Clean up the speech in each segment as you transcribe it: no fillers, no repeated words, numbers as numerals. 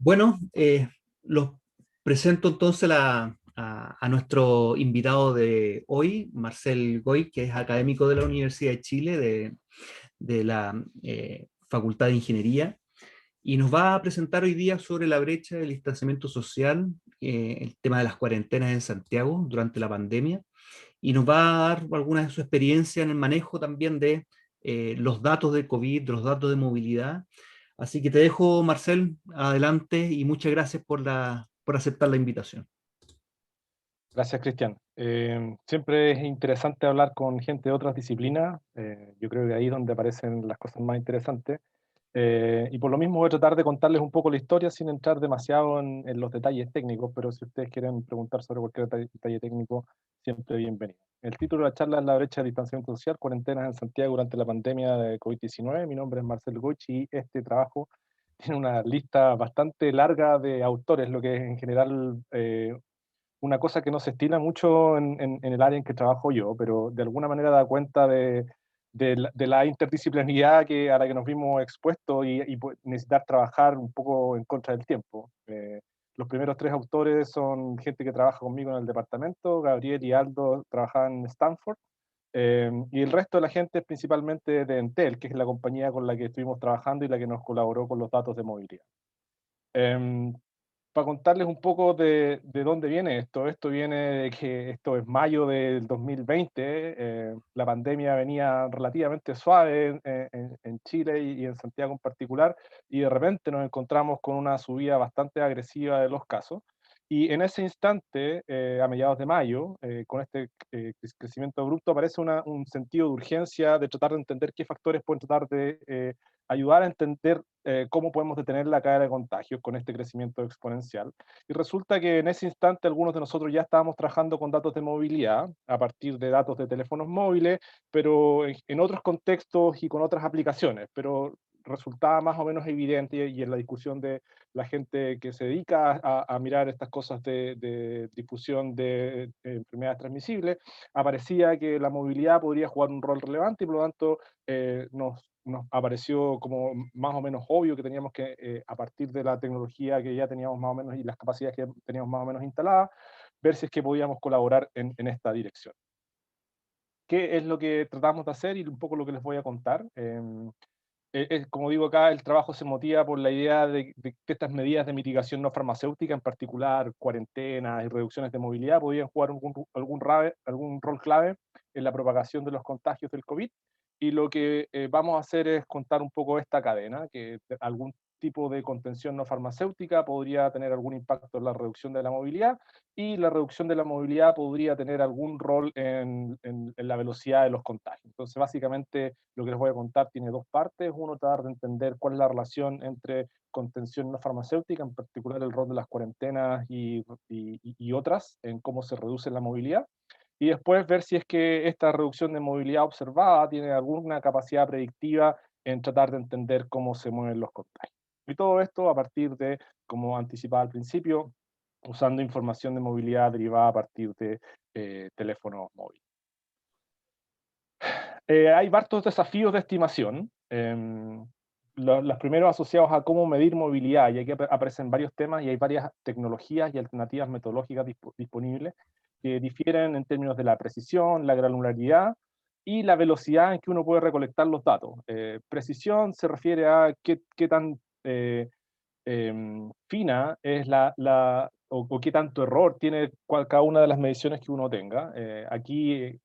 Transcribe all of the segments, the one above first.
Bueno, los presento entonces a nuestro invitado de hoy, Marcel Goy, que es académico de la Universidad de Chile, de la Facultad de Ingeniería, y nos va a presentar hoy día sobre la brecha del distanciamiento social, el tema de las cuarentenas en Santiago durante la pandemia, y nos va a dar alguna de su experiencia en el manejo también de los datos de COVID, de los datos de movilidad. Así que te dejo, Marcel, adelante y muchas gracias por aceptar la invitación. Gracias, Cristian. Siempre es interesante hablar con gente de otras disciplinas. Yo creo que ahí es donde aparecen las cosas más interesantes. Y por lo mismo voy a tratar de contarles un poco la historia sin entrar demasiado en los detalles técnicos, pero si ustedes quieren preguntar sobre cualquier detalle técnico, siempre bienvenido. El título de la charla es La brecha de distanciamiento social, cuarentenas en Santiago durante la pandemia de COVID-19. Mi nombre es Marcel Goich y este trabajo tiene una lista bastante larga de autores, lo que es en general una cosa que no se estila mucho en el área en que trabajo yo, pero de alguna manera da cuenta de la interdisciplinaridad a la que nos vimos expuestos y necesitar trabajar un poco en contra del tiempo. Los primeros tres autores son gente que trabaja conmigo en el departamento. Gabriel y Aldo trabajan en Stanford, y el resto de la gente es principalmente de Entel, que es la compañía con la que estuvimos trabajando y la que nos colaboró con los datos de movilidad. Em, para contarles un poco de dónde viene esto. Esto viene de que esto es mayo del 2020, la pandemia venía relativamente suave en Chile y en Santiago en particular, y de repente nos encontramos con una subida bastante agresiva de los casos. Y en ese instante, a mediados de mayo, con este crecimiento abrupto, aparece un sentido de urgencia de tratar de entender qué factores pueden tratar de ayudar a entender cómo podemos detener la cadena de contagios con este crecimiento exponencial. Y resulta que en ese instante algunos de nosotros ya estábamos trabajando con datos de movilidad a partir de datos de teléfonos móviles, pero en otros contextos y con otras aplicaciones, pero resultaba más o menos evidente, y en la discusión de la gente que se dedica a mirar estas cosas de difusión de enfermedades transmisibles, aparecía que la movilidad podría jugar un rol relevante, y por lo tanto nos apareció como más o menos obvio que teníamos que, a partir de la tecnología que ya teníamos más o menos y las capacidades que teníamos más o menos instaladas, ver si es que podíamos colaborar en esta dirección. ¿Qué es lo que tratamos de hacer y un poco lo que les voy a contar? Como digo acá, el trabajo se motiva por la idea de que estas medidas de mitigación no farmacéutica, en particular cuarentenas y reducciones de movilidad, podían jugar algún rol clave en la propagación de los contagios del COVID. Y lo que vamos a hacer es contar un poco esta cadena, que algún tipo de contención no farmacéutica podría tener algún impacto en la reducción de la movilidad, y la reducción de la movilidad podría tener algún rol en la velocidad de los contagios. Entonces, básicamente, lo que les voy a contar tiene dos partes. Uno, tratar de entender cuál es la relación entre contención no farmacéutica, en particular el rol de las cuarentenas y otras, en cómo se reduce la movilidad. Y después ver si es que esta reducción de movilidad observada tiene alguna capacidad predictiva en tratar de entender cómo se mueven los contagios. Y todo esto a partir de, como anticipaba al principio, usando información de movilidad derivada a partir de teléfonos móviles. Hay varios desafíos de estimación. Los primeros asociados a cómo medir movilidad, y aquí aparecen varios temas y hay varias tecnologías y alternativas metodológicas disponibles que difieren en términos de la precisión, la granularidad y la velocidad en que uno puede recolectar los datos. Precisión se refiere a qué tan fina es o qué tanto error tiene cada una de las mediciones que uno tenga. Aquí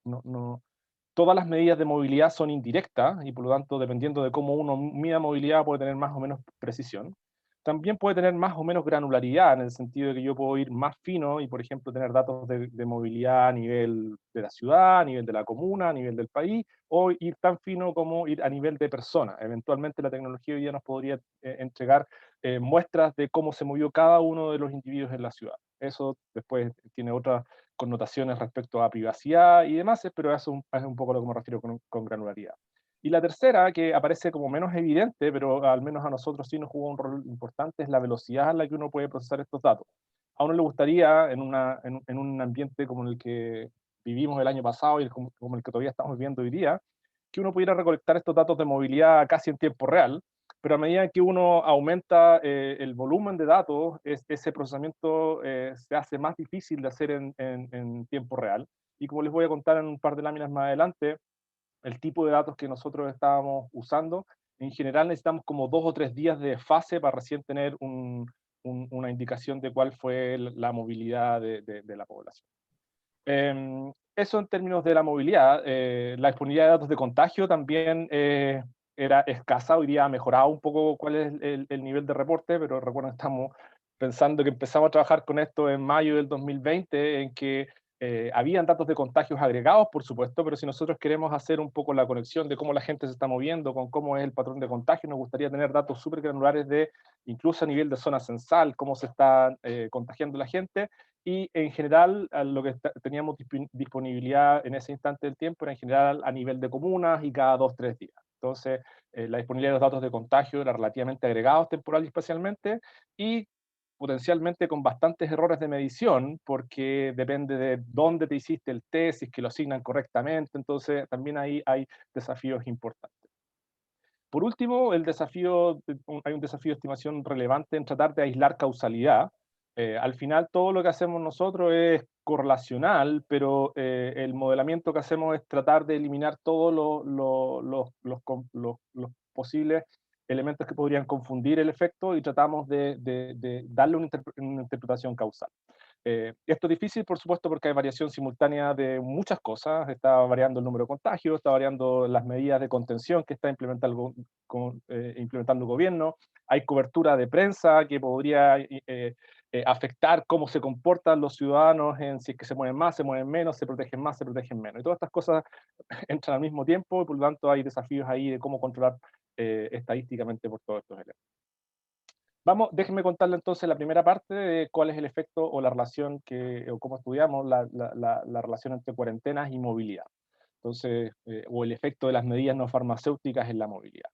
todas las medidas de movilidad son indirectas y por lo tanto, dependiendo de cómo uno mida movilidad, puede tener más o menos precisión. También puede tener más o menos granularidad, en el sentido de que yo puedo ir más fino y, por ejemplo, tener datos de movilidad a nivel de la ciudad, a nivel de la comuna, a nivel del país, o ir tan fino como ir a nivel de persona. Eventualmente la tecnología hoy día nos podría entregar muestras de cómo se movió cada uno de los individuos en la ciudad. Eso después tiene otras connotaciones respecto a privacidad y demás, pero eso es un poco lo que me refiero con granularidad. Y la tercera, que aparece como menos evidente, pero al menos a nosotros sí nos jugó un rol importante, es la velocidad a la que uno puede procesar estos datos. A uno le gustaría, en un ambiente como el que vivimos el año pasado y como el que todavía estamos viviendo hoy día, que uno pudiera recolectar estos datos de movilidad casi en tiempo real, pero a medida que uno aumenta el volumen de datos, ese procesamiento se hace más difícil de hacer en tiempo real. Y como les voy a contar en un par de láminas más adelante, el tipo de datos que nosotros estábamos usando, en general necesitamos como 2 o 3 días de fase para recién tener una indicación de cuál fue la movilidad de la población. Eso en términos de la movilidad. La disponibilidad de datos de contagio también era escasa. Hoy día ha mejorado un poco cuál es el nivel de reporte, pero recuerden, estamos pensando que empezamos a trabajar con esto en mayo del 2020, en que habían datos de contagios agregados, por supuesto, pero si nosotros queremos hacer un poco la conexión de cómo la gente se está moviendo, con cómo es el patrón de contagio, nos gustaría tener datos súper granulares de, incluso a nivel de zona censal, cómo se está contagiando la gente, y en general lo que teníamos disponibilidad en ese instante del tiempo era en general a nivel de comunas y cada 2 o 3 días. Entonces, la disponibilidad de los datos de contagio era relativamente agregados temporal y espacialmente, y potencialmente con bastantes errores de medición, porque depende de dónde te hiciste el test, si es que lo asignan correctamente, entonces también ahí hay desafíos importantes. Por último, hay un desafío de estimación relevante en tratar de aislar causalidad. Al final, todo lo que hacemos nosotros es correlacional, pero el modelamiento que hacemos es tratar de eliminar todos los posibles elementos que podrían confundir el efecto, y tratamos de darle una interpretación causal. Esto es difícil, por supuesto, porque hay variación simultánea de muchas cosas. Está variando el número de contagios, está variando las medidas de contención que está implementando el gobierno. Hay cobertura de prensa que podría afectar cómo se comportan los ciudadanos, en si es que se mueven más, se mueven menos, se protegen más, se protegen menos. Y todas estas cosas entran al mismo tiempo, y por lo tanto hay desafíos ahí de cómo controlar estadísticamente por todos estos elementos. Déjenme contarle entonces la primera parte de cuál es el efecto o la relación o cómo estudiamos la relación entre cuarentenas y movilidad. Entonces, o el efecto de las medidas no farmacéuticas en la movilidad.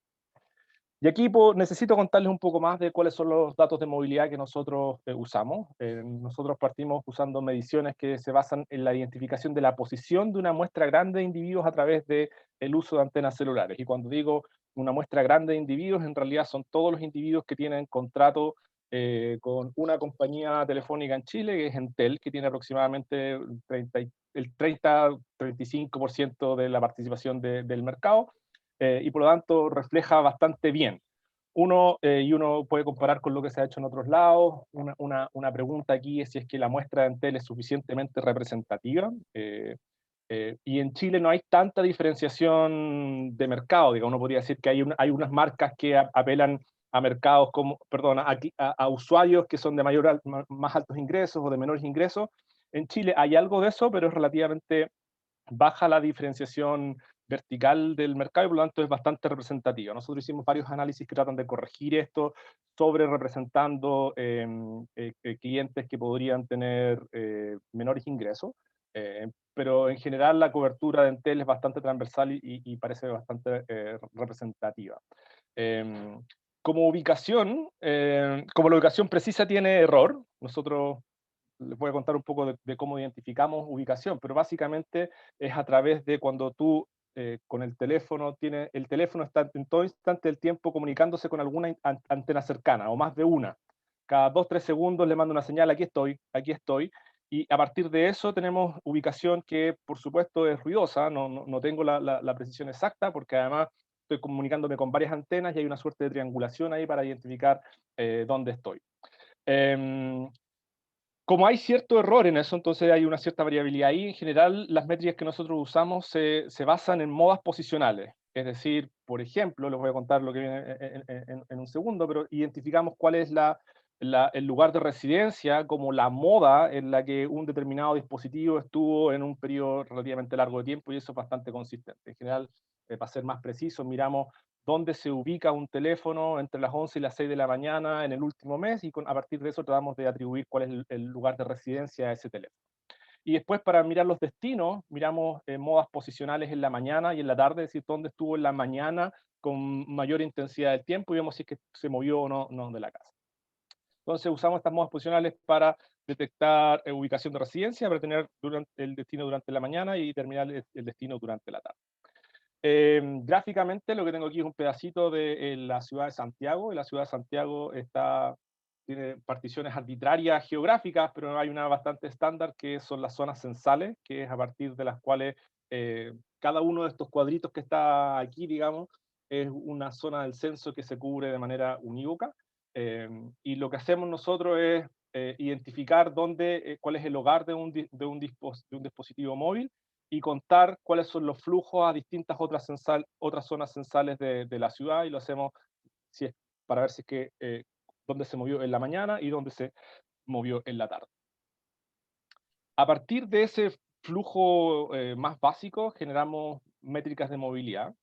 Y aquí necesito contarles un poco más de cuáles son los datos de movilidad que nosotros usamos. Nosotros partimos usando mediciones que se basan en la identificación de la posición de una muestra grande de individuos a través del uso de antenas celulares. Y cuando digo una muestra grande de individuos, en realidad son todos los individuos que tienen contrato con una compañía telefónica en Chile, que es Entel, que tiene aproximadamente el 30-35% de la participación del mercado. Y por lo tanto refleja bastante bien. Y uno puede comparar con lo que se ha hecho en otros lados. Una pregunta aquí es si es que la muestra de Entel es suficientemente representativa. Y en Chile no hay tanta diferenciación de mercado. Digamos, uno podría decir que hay unas marcas que apelan a mercados como, perdón, a usuarios que son de más altos ingresos o de menores ingresos. En Chile hay algo de eso, pero es relativamente baja la diferenciación vertical del mercado, y por lo tanto es bastante representativa. Nosotros hicimos varios análisis que tratan de corregir esto, sobre representando clientes que podrían tener menores ingresos, pero en general la cobertura de Entel es bastante transversal y parece bastante representativa. Como ubicación, como la ubicación precisa tiene error, nosotros les voy a contar un poco de cómo identificamos ubicación, pero básicamente es a través de cuando tú con el teléfono está en todo instante del tiempo comunicándose con alguna antena cercana, o más de una. Cada 2 o 3 segundos le manda una señal: aquí estoy, y a partir de eso tenemos ubicación que, por supuesto, es ruidosa. No tengo la precisión exacta, porque además estoy comunicándome con varias antenas y hay una suerte de triangulación ahí para identificar dónde estoy. Como hay cierto error en eso, entonces hay una cierta variabilidad ahí. En general, las métricas que nosotros usamos se basan en modas posicionales. Es decir, por ejemplo, les voy a contar lo que viene en un segundo, pero identificamos cuál es el lugar de residencia como la moda en la que un determinado dispositivo estuvo en un periodo relativamente largo de tiempo, y eso es bastante consistente. En general, para ser más preciso, miramos dónde se ubica un teléfono entre las 11 y las 6 de la mañana en el último mes, y a partir de eso tratamos de atribuir cuál es el lugar de residencia a ese teléfono. Y después, para mirar los destinos, miramos modas posicionales en la mañana y en la tarde, es decir, dónde estuvo en la mañana con mayor intensidad del tiempo, y vemos si es que se movió o no de la casa. Entonces usamos estas modas posicionales para detectar ubicación de residencia, para tener el destino durante la mañana y terminar el destino durante la tarde. Gráficamente lo que tengo aquí es un pedacito de la ciudad de Santiago, y la ciudad de Santiago tiene particiones arbitrarias geográficas, pero hay una bastante estándar que son las zonas censales, que es a partir de las cuales cada uno de estos cuadritos que está aquí, digamos, es una zona del censo que se cubre de manera unívoca. Y lo que hacemos nosotros es identificar cuál es el hogar de un dispositivo móvil y contar cuáles son los flujos a distintas otras zonas censales de la ciudad, y lo hacemos si es, para ver si es que dónde se movió en la mañana y dónde se movió en la tarde. A partir de ese flujo más básico, generamos métricas de movilidad.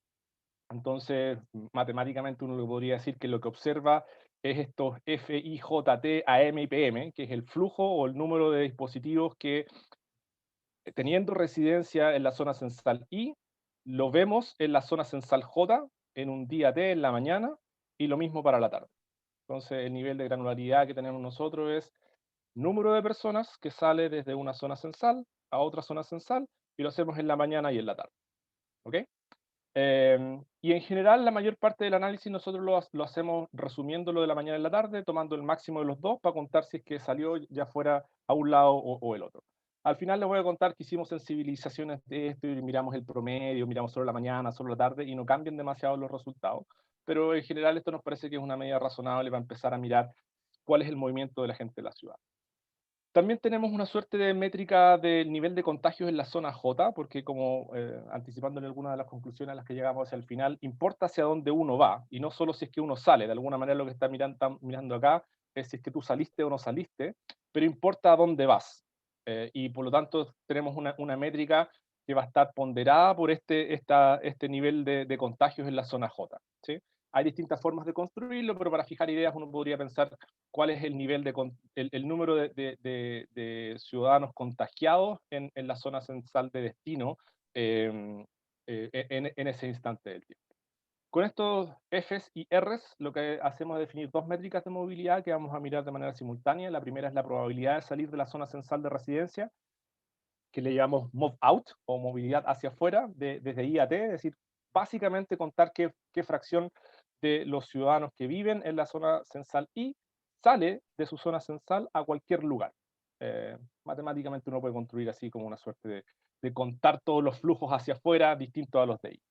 Entonces, matemáticamente uno le podría decir que lo que observa es estos FIJT, AM y PM, que es el flujo o el número de dispositivos que, teniendo residencia en la zona censal I, lo vemos en la zona censal J en un día T en la mañana, y lo mismo para la tarde. Entonces, el nivel de granularidad que tenemos nosotros es número de personas que sale desde una zona censal a otra zona censal, y lo hacemos en la mañana y en la tarde. ¿Ok? Y en general, la mayor parte del análisis nosotros lo hacemos resumiendo lo de la mañana y la tarde, tomando el máximo de los dos para contar si es que salió ya fuera a un lado o el otro. Al final les voy a contar que hicimos sensibilizaciones de esto y miramos el promedio, miramos solo la mañana, solo la tarde, y no cambian demasiado los resultados. Pero en general esto nos parece que es una medida razonable para empezar a mirar cuál es el movimiento de la gente de la ciudad. También tenemos una suerte de métrica del nivel de contagios en la zona J, porque como anticipando en algunas de las conclusiones a las que llegamos hacia el final, importa hacia dónde uno va, y no solo si es que uno sale. De alguna manera lo que está mirando acá es si es que tú saliste o no saliste, pero importa a dónde vas. Y por lo tanto tenemos una métrica que va a estar ponderada por este nivel de contagios en la zona J. ¿Sí? Hay distintas formas de construirlo, pero para fijar ideas uno podría pensar cuál es el nivel el número de ciudadanos contagiados en la zona censal de destino en ese instante del tiempo. Con estos Fs y Rs, lo que hacemos es definir dos métricas de movilidad que vamos a mirar de manera simultánea. La primera es la probabilidad de salir de la zona censal de residencia, que le llamamos move out, o movilidad hacia afuera, desde I a T, es decir, básicamente contar qué fracción de los ciudadanos que viven en la zona censal I sale de su zona censal a cualquier lugar. Matemáticamente uno puede construir así como una suerte de contar todos los flujos hacia afuera distintos a los de I.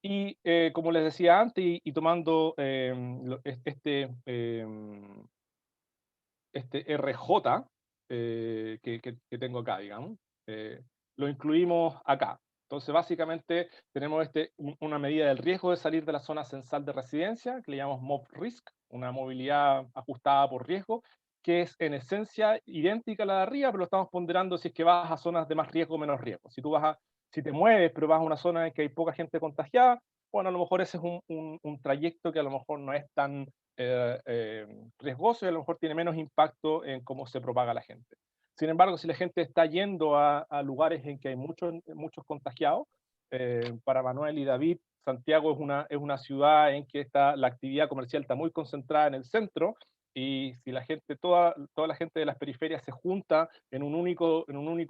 Y como les decía antes, y tomando este RJ que tengo acá, digamos, lo incluimos acá. Entonces, básicamente, tenemos una medida del riesgo de salir de la zona censal de residencia, que le llamamos MOB Risk, una movilidad ajustada por riesgo, que es en esencia idéntica a la de arriba, pero lo estamos ponderando si es que vas a zonas de más riesgo o menos riesgo. Si te mueves, pero vas a una zona en que hay poca gente contagiada, bueno, a lo mejor ese es un trayecto que a lo mejor no es tan riesgoso, y a lo mejor tiene menos impacto en cómo se propaga la gente. Sin embargo, si la gente está yendo a lugares en que hay muchos contagiados, para Manuel y David, Santiago es una ciudad en que la actividad comercial está muy concentrada en el centro, y si toda la gente de las periferias se junta en un único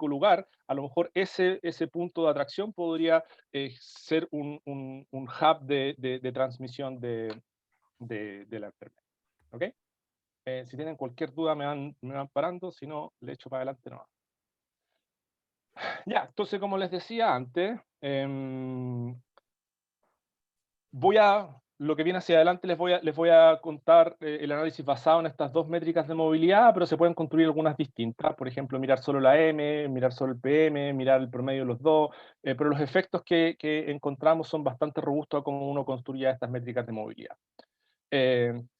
lugar, a lo mejor ese punto de atracción podría ser un hub de transmisión de la enfermedad. ¿Ok? Si tienen cualquier duda me van parando, si no, le echo para adelante nomás. Ya, entonces como les decía antes, lo que viene hacia adelante les voy a contar el análisis basado en estas dos métricas de movilidad, pero se pueden construir algunas distintas. Por ejemplo, mirar solo la M, mirar solo el PM, mirar el promedio de los dos, pero los efectos que encontramos son bastante robustos a cómo uno construye estas métricas de movilidad.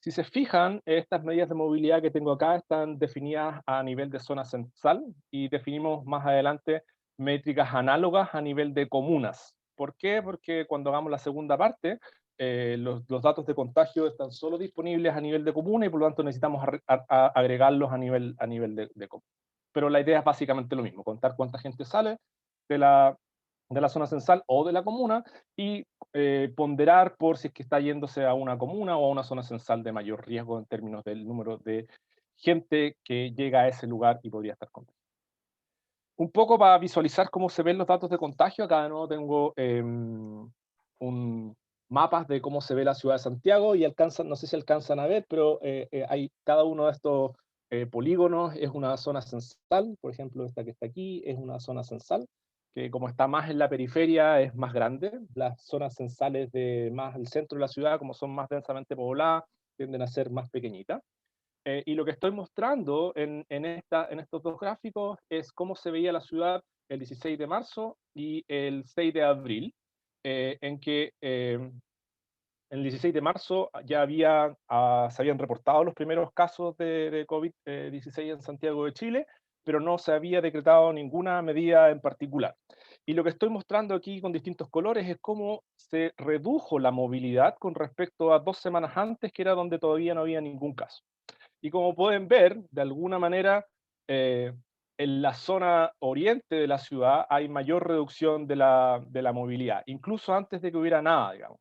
Si se fijan, estas medidas de movilidad que tengo acá están definidas a nivel de zona censal, y definimos más adelante métricas análogas a nivel de comunas. ¿Por qué? Porque cuando hagamos la segunda parte, los datos de contagio están solo disponibles a nivel de comuna, y por lo tanto necesitamos agregarlos a nivel de comuna. Pero la idea es básicamente lo mismo: contar cuánta gente sale de la zona censal o de la comuna, y ponderar por si es que está yéndose a una comuna o a una zona censal de mayor riesgo en términos del número de gente que llega a ese lugar y podría estar contagiada. Un poco para visualizar cómo se ven los datos de contagio, acá de nuevo tengo mapas de cómo se ve la ciudad de Santiago y alcanzan, no sé si alcanzan a ver, pero hay cada uno de estos polígonos es una zona censal, por ejemplo, esta que está aquí es una zona censal, que como está más en la periferia es más grande. Las zonas censales de más al centro de la ciudad, como son más densamente pobladas, tienden a ser más pequeñitas. Y lo que estoy mostrando en estos dos gráficos es cómo se veía la ciudad el 16 de marzo y el 6 de abril, en que el 16 de marzo ya se habían reportado los primeros casos de COVID-16 en Santiago de Chile, pero no se había decretado ninguna medida en particular. Y lo que estoy mostrando aquí con distintos colores es cómo se redujo la movilidad con respecto a 2 semanas antes, que era donde todavía no había ningún caso. Y como pueden ver, de alguna manera, eh, en la zona oriente de la ciudad hay mayor reducción de la movilidad, incluso antes de que hubiera nada, digamos.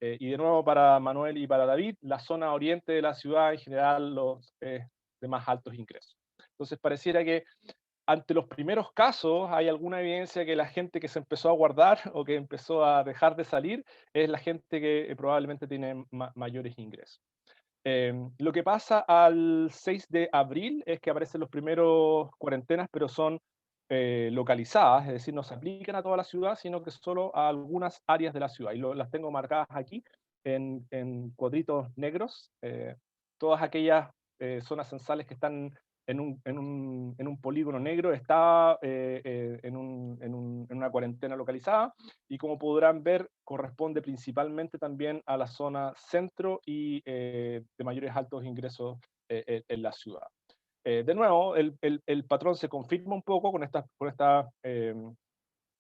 Y de nuevo para Manuel y para David, la zona oriente de la ciudad en general los de más altos ingresos. Entonces pareciera que ante los primeros casos hay alguna evidencia que la gente que se empezó a guardar o que empezó a dejar de salir es la gente que probablemente tiene mayores ingresos. Lo que pasa al 6 de abril es que aparecen los primeros cuarentenas, pero son localizadas, es decir, no se aplican a toda la ciudad, sino que solo a algunas áreas de la ciudad. Y las tengo marcadas aquí en cuadritos negros. Todas aquellas zonas censales que están en un polígono negro está en una cuarentena localizada, y como podrán ver, corresponde principalmente también a la zona centro y de mayores altos ingresos en la ciudad. De nuevo, el patrón se confirma un poco con estas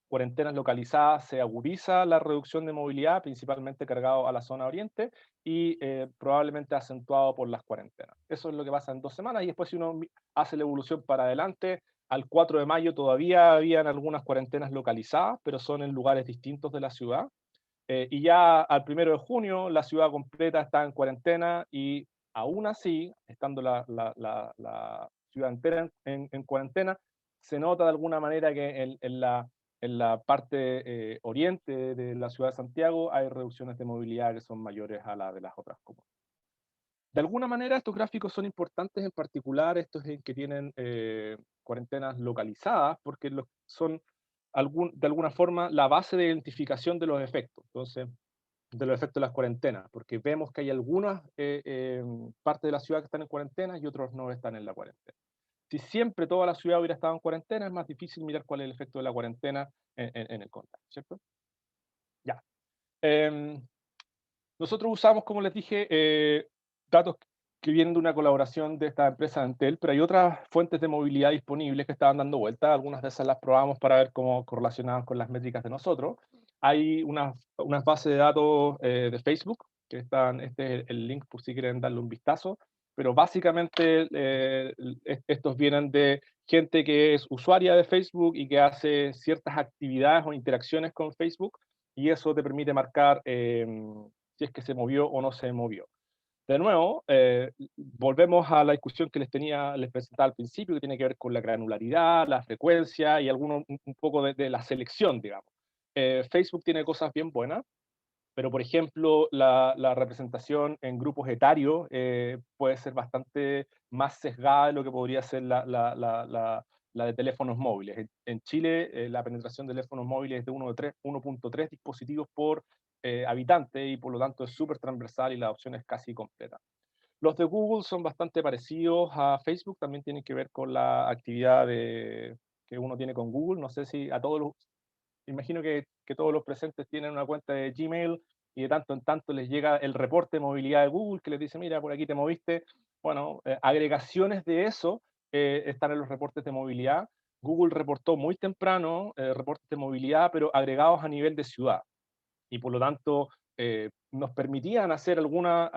cuarentenas localizadas, se agudiza la reducción de movilidad, principalmente cargado a la zona oriente, y probablemente acentuado por las cuarentenas. Eso es lo que pasa en 2 semanas, y después si uno hace la evolución para adelante, al 4 de mayo todavía habían algunas cuarentenas localizadas, pero son en lugares distintos de la ciudad. Y ya al 1 de junio la ciudad completa está en cuarentena, y aún así, estando la ciudad entera en cuarentena, se nota de alguna manera que en la parte oriente de la ciudad de Santiago hay reducciones de movilidad que son mayores a las de las otras comunas. De alguna manera estos gráficos son importantes, en particular estos en que tienen cuarentenas localizadas, porque son de alguna forma la base de identificación de los efectos. Entonces, de los efectos de las cuarentenas, porque vemos que hay algunas partes de la ciudad que están en cuarentena y otros no están en la cuarentena. Si siempre toda la ciudad hubiera estado en cuarentena, es más difícil mirar cuál es el efecto de la cuarentena en el contagio, ¿cierto? Ya. Em, Nosotros usamos, como les dije, datos que vienen de una colaboración de esta empresa Entel, pero hay otras fuentes de movilidad disponibles que estaban dando vuelta. Algunas de esas las probamos para ver cómo correlacionaban con las métricas de nosotros. Hay unas bases de datos de Facebook, que están, este es el link por si quieren darle un vistazo, pero básicamente estos vienen de gente que es usuaria de Facebook y que hace ciertas actividades o interacciones con Facebook, y eso te permite marcar si es que se movió o no se movió. De nuevo, volvemos a la discusión que les presentaba al principio, que tiene que ver con la granularidad, la frecuencia y un poco de la selección, digamos. Facebook tiene cosas bien buenas, pero por ejemplo, la representación en grupos etarios puede ser bastante más sesgada de lo que podría ser la de teléfonos móviles. En Chile, la penetración de teléfonos móviles es de 1.3 dispositivos por habitante, y por lo tanto es súper transversal y la adopción es casi completa. Los de Google son bastante parecidos a Facebook, también tienen que ver con la actividad que uno tiene con Google. No sé si a todos los, imagino que todos los presentes tienen una cuenta de Gmail, y de tanto en tanto les llega el reporte de movilidad de Google que les dice, mira, por aquí te moviste. Bueno, agregaciones de eso están en los reportes de movilidad. Google reportó muy temprano reportes de movilidad, pero agregados a nivel de ciudad, y por lo tanto nos permitían hacer alguna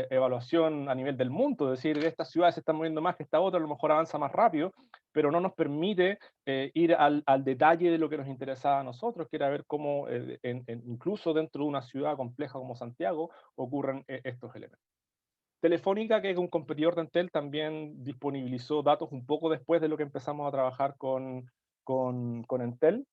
evaluación a nivel del mundo, es decir, esta ciudad se está moviendo más que esta otra, a lo mejor avanza más rápido, pero no nos permite ir al detalle de lo que nos interesaba a nosotros, que era ver cómo incluso dentro de una ciudad compleja como Santiago ocurren estos elementos. Telefónica, que es un competidor de Entel, también disponibilizó datos un poco después de lo que empezamos a trabajar con Entel,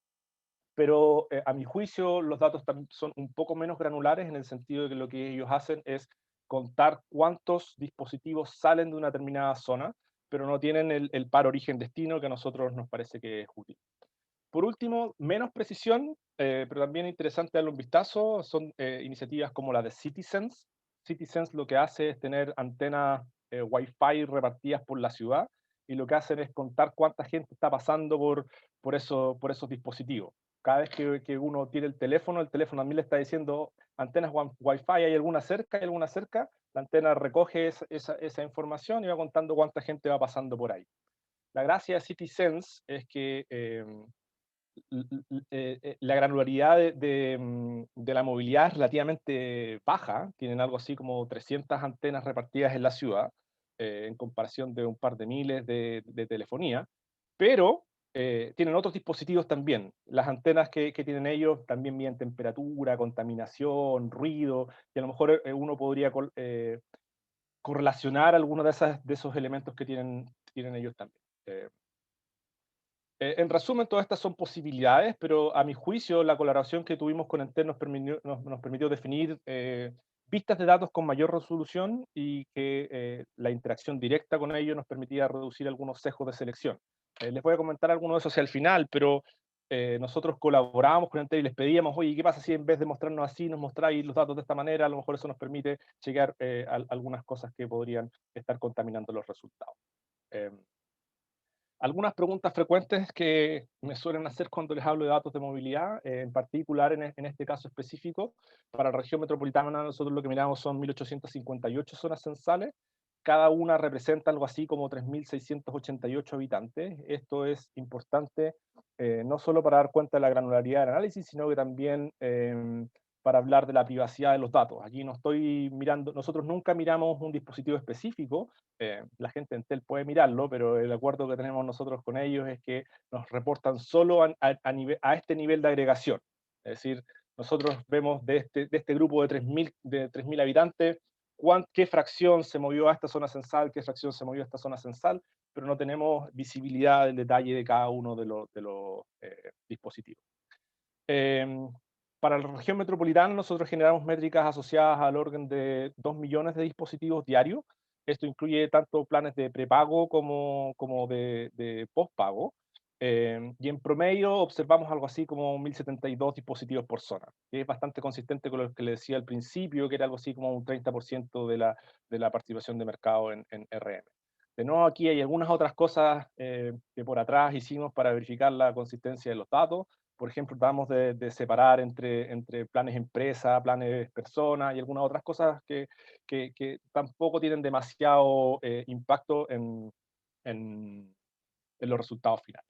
pero a mi juicio los datos son un poco menos granulares en el sentido de que lo que ellos hacen es contar cuántos dispositivos salen de una determinada zona, pero no tienen el par origen-destino que a nosotros nos parece que es útil. Por último, menos precisión, pero también interesante darle un vistazo, son iniciativas como la de Citizens. Citizens lo que hace es tener antenas Wi-Fi repartidas por la ciudad, y lo que hacen es contar cuánta gente está pasando por esos dispositivos. Cada vez que uno tiene el teléfono también le está diciendo antenas Wi-Fi, ¿hay alguna cerca? ¿Hay alguna cerca? La antena recoge esa información y va contando cuánta gente va pasando por ahí. La gracia de Citizens es que la granularidad de la movilidad es relativamente baja, tienen algo así como 300 antenas repartidas en la ciudad, en comparación de un par de miles de telefonía, pero tienen otros dispositivos también. Las antenas que tienen ellos también miden temperatura, contaminación, ruido, y a lo mejor uno podría correlacionar algunos de esos elementos que tienen ellos también. En resumen, todas estas son posibilidades, pero a mi juicio, la colaboración que tuvimos con Entel nos permitió definir pistas de datos con mayor resolución, y que la interacción directa con ellos nos permitía reducir algunos sesgos de selección. Les voy a comentar algunos de esos hacia el final, pero nosotros colaborábamos con Entel y les pedíamos, oye, ¿qué pasa si en vez de mostrarnos así, nos mostráis los datos de esta manera? A lo mejor eso nos permite chequear algunas cosas que podrían estar contaminando los resultados. Eh, Algunas preguntas frecuentes que me suelen hacer cuando les hablo de datos de movilidad, en particular en este caso específico, para la región metropolitana nosotros lo que miramos son 1.858 zonas censales, cada una representa algo así como 3.688 habitantes. Esto es importante no solo para dar cuenta de la granularidad del análisis, sino que también para hablar de la privacidad de los datos. Aquí no estoy mirando, nosotros nunca miramos un dispositivo específico, la gente en Tel puede mirarlo, pero el acuerdo que tenemos nosotros con ellos es que nos reportan solo a este nivel de agregación. Es decir, nosotros vemos de este grupo de 3.000 habitantes, qué fracción se movió a esta zona censal, qué fracción se movió a esta zona censal, pero no tenemos visibilidad del detalle de cada uno de los dispositivos. Eh, para la región metropolitana nosotros generamos métricas asociadas al orden de 2 millones de dispositivos diarios. Esto incluye tanto planes de prepago como de postpago. Y en promedio observamos algo así como 1.072 dispositivos por zona, que es bastante consistente con lo que le decía al principio, que era algo así como un 30% de la participación de mercado en RM. De nuevo, aquí hay algunas otras cosas que por atrás hicimos para verificar la consistencia de los datos. Por ejemplo, tratamos de separar entre planes empresa, planes persona y algunas otras cosas que tampoco tienen demasiado impacto en los resultados finales.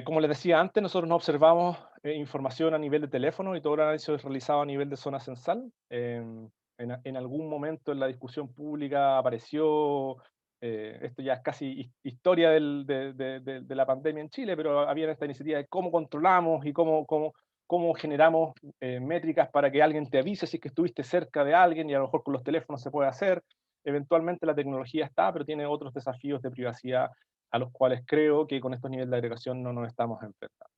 Como les decía antes, nosotros no observamos información a nivel de teléfono, y todo el análisis es realizado a nivel de zona censal. En algún momento en la discusión pública apareció, esto ya es casi historia de la pandemia en Chile, pero había esta iniciativa de cómo controlamos y cómo generamos métricas para que alguien te avise si es que estuviste cerca de alguien, y a lo mejor con los teléfonos se puede hacer. Eventualmente la tecnología está, pero tiene otros desafíos de privacidad a los cuales creo que con estos niveles de agregación no nos estamos enfrentando.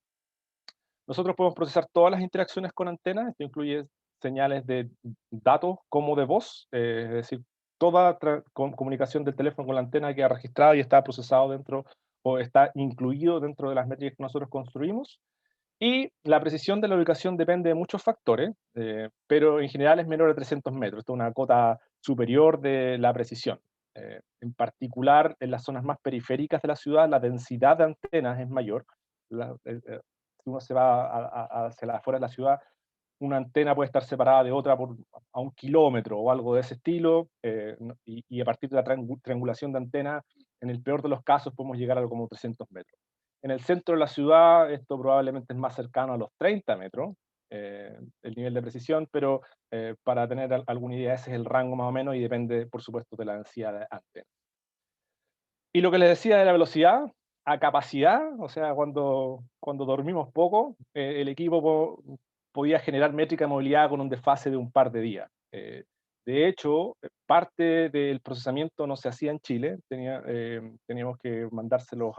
Nosotros podemos procesar todas las interacciones con antenas, esto incluye señales de datos como de voz, es decir, toda comunicación del teléfono con la antena queda registrada y está procesado dentro, o está incluido dentro de las métricas que nosotros construimos. Y la precisión de la ubicación depende de muchos factores, pero en general es menor de 300 metros. Esto es una cota superior de la precisión. En particular, en las zonas más periféricas de la ciudad, la densidad de antenas es mayor. Si uno se va hacia las afueras de la ciudad, una antena puede estar separada de otra a 1 kilómetro o algo de ese estilo, y a partir de la triangulación de antenas, en el peor de los casos podemos llegar a algo como 300 metros. En el centro de la ciudad esto probablemente es más cercano a los 30 metros, el nivel de precisión, pero para tener alguna idea ese es el rango más o menos, y depende por supuesto de la densidad de antenas. Y lo que les decía de la velocidad, a capacidad, o sea, cuando dormimos poco, el equipo podía generar métrica de movilidad con un desfase de un par de días. De hecho, parte del procesamiento no se hacía en Chile, teníamos que mandárselos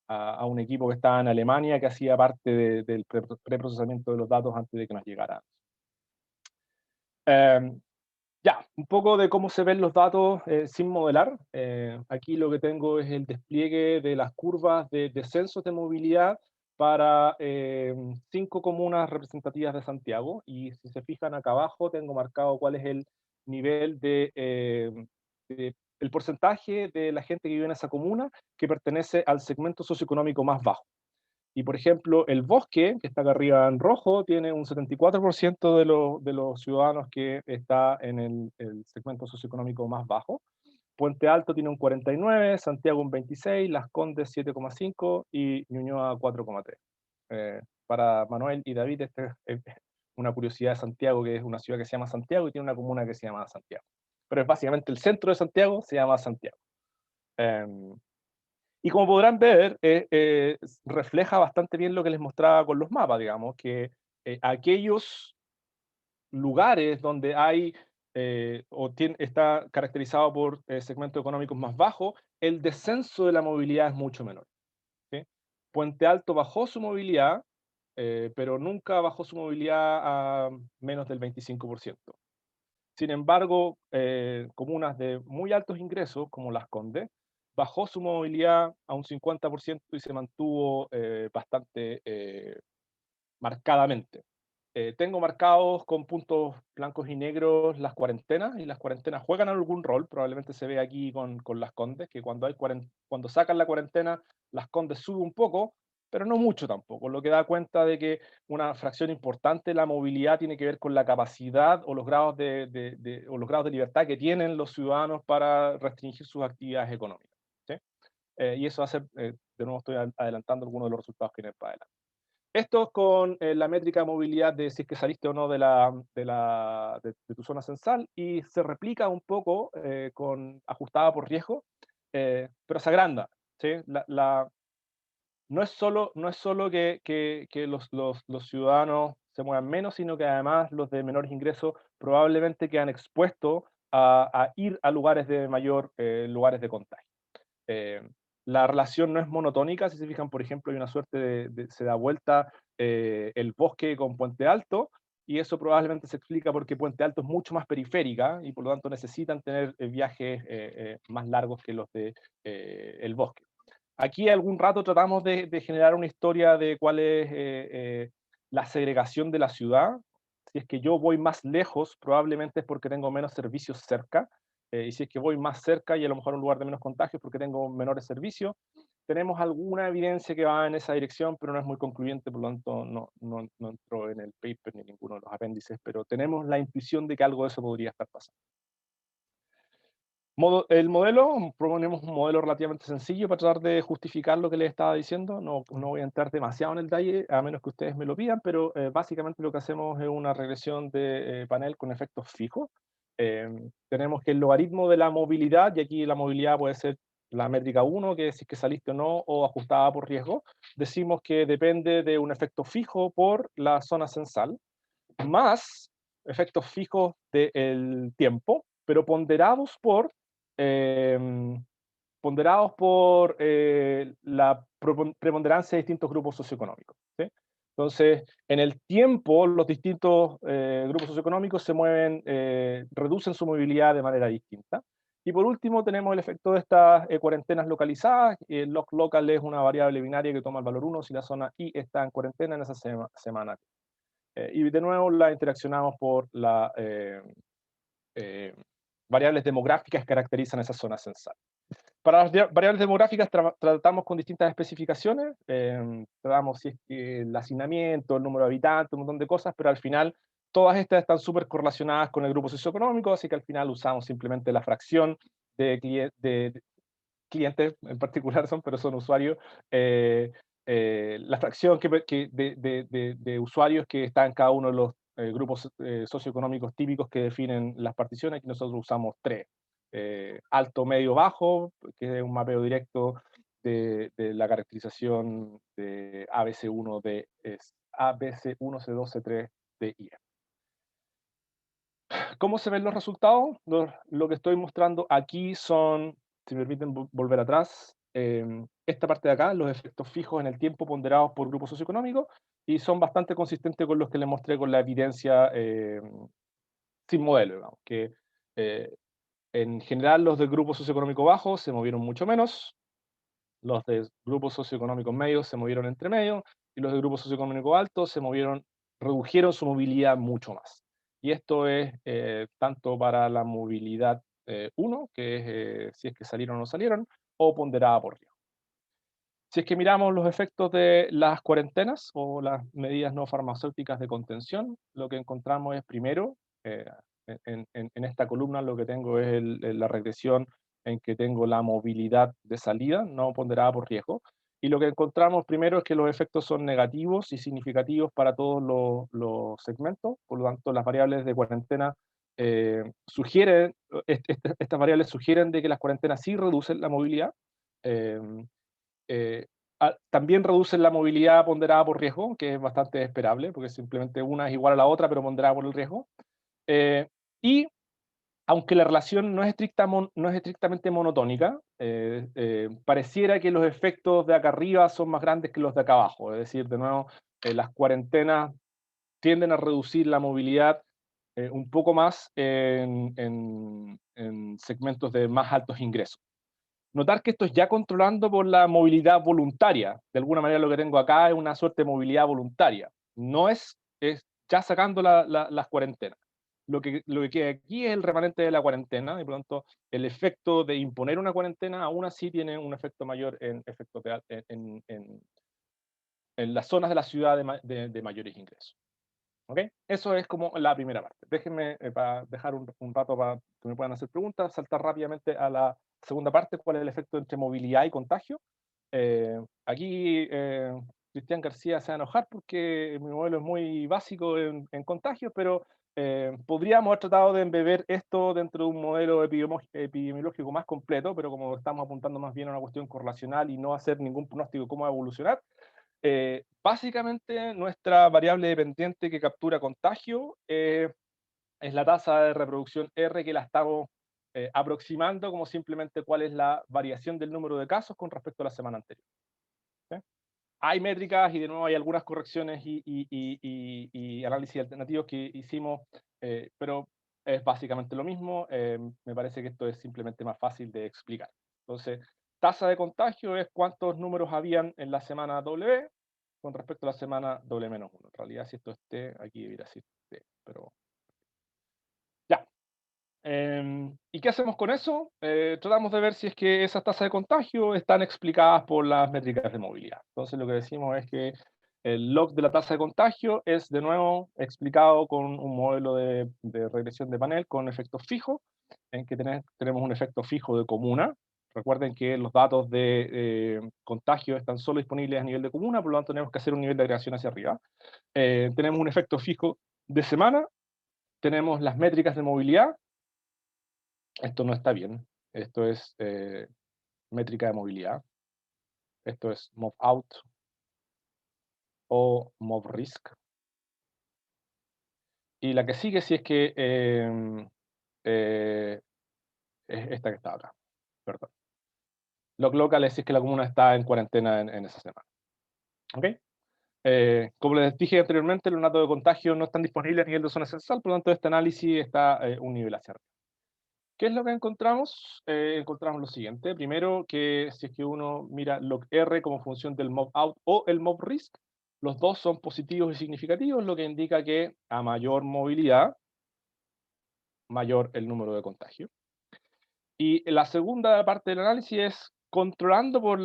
a un equipo que estaba en Alemania que hacía parte del preprocesamiento de los datos antes de que nos llegaran. Ya, un poco de cómo se ven los datos sin modelar. Aquí lo que tengo es el despliegue de las curvas de descensos de movilidad para 5 comunas representativas de Santiago, y si se fijan acá abajo tengo marcado cuál es el nivel el porcentaje de la gente que vive en esa comuna que pertenece al segmento socioeconómico más bajo. Y por ejemplo, el Bosque, que está acá arriba en rojo, tiene un 74% de los ciudadanos que está en el segmento socioeconómico más bajo. Puente Alto tiene un 49%, Santiago un 26%, Las Condes 7,5% y Ñuñoa 4,3%. Para Manuel y David, esta es una curiosidad de Santiago, que es una ciudad que se llama Santiago y tiene una comuna que se llama Santiago. Pero es básicamente el centro de Santiago, se llama Santiago. Y como podrán ver, refleja bastante bien lo que les mostraba con los mapas, digamos, que aquellos lugares donde hay está caracterizado por segmentos económicos más bajos, el descenso de la movilidad es mucho menor. ¿Sí? Puente Alto bajó su movilidad, pero nunca bajó su movilidad a menos del 25%. Sin embargo, comunas de muy altos ingresos, como Las Condes, bajó su movilidad a un 50% y se mantuvo bastante marcadamente. Tengo marcados con puntos blancos y negros las cuarentenas, y las cuarentenas juegan algún rol. Probablemente se ve aquí con Las Condes, que cuando sacan la cuarentena, Las Condes sube un poco, pero no mucho tampoco, lo que da cuenta de que una fracción importante de la movilidad tiene que ver con la capacidad o los grados o los grados de libertad que tienen los ciudadanos para restringir sus actividades económicas. ¿Sí? Y eso hace, de nuevo estoy adelantando algunos de los resultados que vienen para adelante. Esto con la métrica de movilidad de si es que saliste o no de tu zona censal, y se replica un poco ajustada por riesgo, pero se agranda. ¿Sí? No es solo que los ciudadanos se muevan menos, sino que además los de menores ingresos probablemente quedan expuestos a ir a lugares de mayor lugares de contagio. Eh, la relación no es monotónica. Si se fijan, por ejemplo, hay una suerte se da vuelta el Bosque con Puente Alto, y eso probablemente se explica porque Puente Alto es mucho más periférica y por lo tanto necesitan tener viajes más largos que los de el Bosque. Aquí algún rato tratamos de generar una historia de cuál es la segregación de la ciudad. Si es que yo voy más lejos, probablemente es porque tengo menos servicios cerca, y si es que voy más cerca y a lo mejor a un lugar de menos contagios porque tengo menores servicios. Tenemos alguna evidencia que va en esa dirección, pero no es muy concluyente, por lo tanto no entró en el paper ni en ninguno de los apéndices, pero tenemos la intuición de que algo de eso podría estar pasando. El modelo, proponemos un modelo relativamente sencillo para tratar de justificar lo que les estaba diciendo. No voy a entrar demasiado en el detalle, a menos que ustedes me lo pidan, pero básicamente lo que hacemos es una regresión de panel con efectos fijos. Tenemos que el logaritmo de la movilidad, y aquí la movilidad puede ser la métrica 1, que es si es que saliste o no, o ajustada por riesgo. Decimos que depende de un efecto fijo por la zona censal, más efectos fijos del tiempo, pero eh, la preponderancia de distintos grupos socioeconómicos. ¿Sí? Entonces, en el tiempo, los distintos grupos socioeconómicos reducen su movilidad de manera distinta. Y por último, tenemos el efecto de estas cuarentenas localizadas. El log local es una variable binaria que toma el valor 1 si la zona I está en cuarentena en esa semana. Y de nuevo la interaccionamos por las variables demográficas que caracterizan esa zona censal. Para las variables demográficas tratamos con distintas especificaciones, tratamos si es que el hacinamiento, el número de habitantes, un montón de cosas, pero al final todas estas están súper correlacionadas con el grupo socioeconómico, así que al final usamos simplemente la fracción de clientes en particular pero son usuarios, la fracción de usuarios que está en cada uno de los grupos socioeconómicos típicos que definen las particiones. Aquí nosotros usamos tres: alto, medio, bajo, que es un mapeo directo de la caracterización de ABC1, ABC1, C2, C3, D y E. ¿Cómo se ven los resultados? Lo que estoy mostrando aquí son, si me permiten volver atrás, esta parte de acá, los efectos fijos en el tiempo ponderados por grupo socioeconómico, y son bastante consistentes con los que les mostré con la evidencia sin modelo, digamos, que eh, en general los del grupo socioeconómico bajo se movieron mucho menos, los de grupos socioeconómicos medios se movieron entre medio, y los de grupos socioeconómicos altos se movieron, redujeron su movilidad mucho más. Y esto es tanto para la movilidad 1, que es si es que salieron o no salieron, o ponderada por riesgo. Si es que miramos los efectos de las cuarentenas o las medidas no farmacéuticas de contención, lo que encontramos es primero, eh, en esta columna lo que tengo es la regresión en que tengo la movilidad de salida, no ponderada por riesgo, y lo que encontramos primero es que los efectos son negativos y significativos para todos los segmentos, por lo tanto las variables de cuarentena sugieren, estas variables sugieren de que las cuarentenas sí reducen la movilidad, eh, eh, también reducen la movilidad ponderada por riesgo, que es bastante esperable, porque simplemente una es igual a la otra, pero ponderada por el riesgo. Y aunque la relación no es estrictamente monotónica, pareciera que los efectos de acá arriba son más grandes que los de acá abajo. Es decir, de nuevo, las cuarentenas tienden a reducir la movilidad un poco más en segmentos de más altos ingresos. Notar que esto es ya controlando por la movilidad voluntaria. De alguna manera lo que tengo acá es una suerte de movilidad voluntaria. No es ya sacando las cuarentenas. Lo que queda aquí es el remanente de la cuarentena, y por lo tanto el efecto de imponer una cuarentena aún así tiene un efecto mayor en, efectos en las zonas de la ciudad de mayores ingresos. ¿Ok? Eso es como la primera parte. Déjenme, para dejar un rato para que me puedan hacer preguntas, saltar rápidamente a la segunda parte, cuál es el efecto entre movilidad y contagio. Aquí Cristian García se va a enojar porque mi modelo es muy básico en contagios, pero podríamos haber tratado de embeber esto dentro de un modelo epidemiológico más completo, pero como estamos apuntando más bien a una cuestión correlacional y no hacer ningún pronóstico de cómo va a evolucionar, básicamente nuestra variable dependiente que captura contagio es la tasa de reproducción R, que la estamos aproximando como simplemente cuál es la variación del número de casos con respecto a la semana anterior. ¿Sí? Hay métricas y de nuevo hay algunas correcciones y análisis alternativos que hicimos, pero es básicamente lo mismo. Me parece que esto es simplemente más fácil de explicar. Entonces, tasa de contagio es cuántos números habían en la semana W con respecto a la semana W-1. En realidad, si esto esté, aquí debería decir T, pero ya. ¿Y qué hacemos con eso? Tratamos de ver si es que esas tasas de contagio están explicadas por las métricas de movilidad. Entonces lo que decimos es que el log de la tasa de contagio es de nuevo explicado con un modelo de regresión de panel con efectos fijos, en que tenemos un efecto fijo de comuna. Recuerden que los datos de contagio están solo disponibles a nivel de comuna, por lo tanto tenemos que hacer un nivel de agregación hacia arriba. Tenemos un efecto fijo de semana, tenemos las métricas de movilidad. Esto no está bien. Esto es métrica de movilidad. Esto es move out o move risk. Y la que sigue, si es que es esta que está acá. Perdón. Log local es si es que la comuna está en cuarentena en esa semana. ¿Ok? Como les dije anteriormente, los datos de contagio no están disponibles a nivel de zona censal, por lo tanto este análisis está un nivel hacia arriba. ¿Qué es lo que encontramos? Encontramos lo siguiente. Primero, que si es que uno mira log R como función del mob out o el mob risk, los dos son positivos y significativos, lo que indica que a mayor movilidad, mayor el número de contagio. Y la segunda parte del análisis es controlando por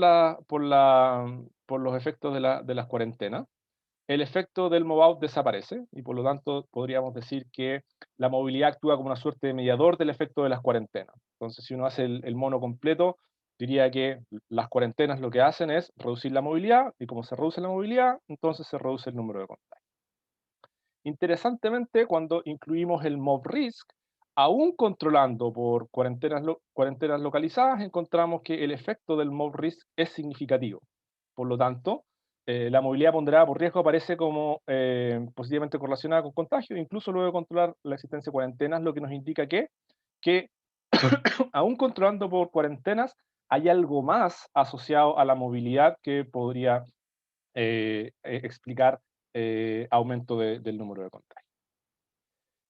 los efectos de las cuarentenas. El efecto del move out desaparece y por lo tanto podríamos decir que la movilidad actúa como una suerte de mediador del efecto de las cuarentenas. Entonces, si uno hace el mono completo, diría que las cuarentenas lo que hacen es reducir la movilidad, y como se reduce la movilidad, entonces se reduce el número de contagios. Interesantemente, cuando incluimos el mob risk, aún controlando por cuarentenas localizadas, encontramos que el efecto del mob risk es significativo. Por lo tanto, la movilidad ponderada por riesgo aparece como positivamente correlacionada con contagio, incluso luego de controlar la existencia de cuarentenas, lo que nos indica que aún controlando por cuarentenas, hay algo más asociado a la movilidad que podría explicar aumento del número de contagios.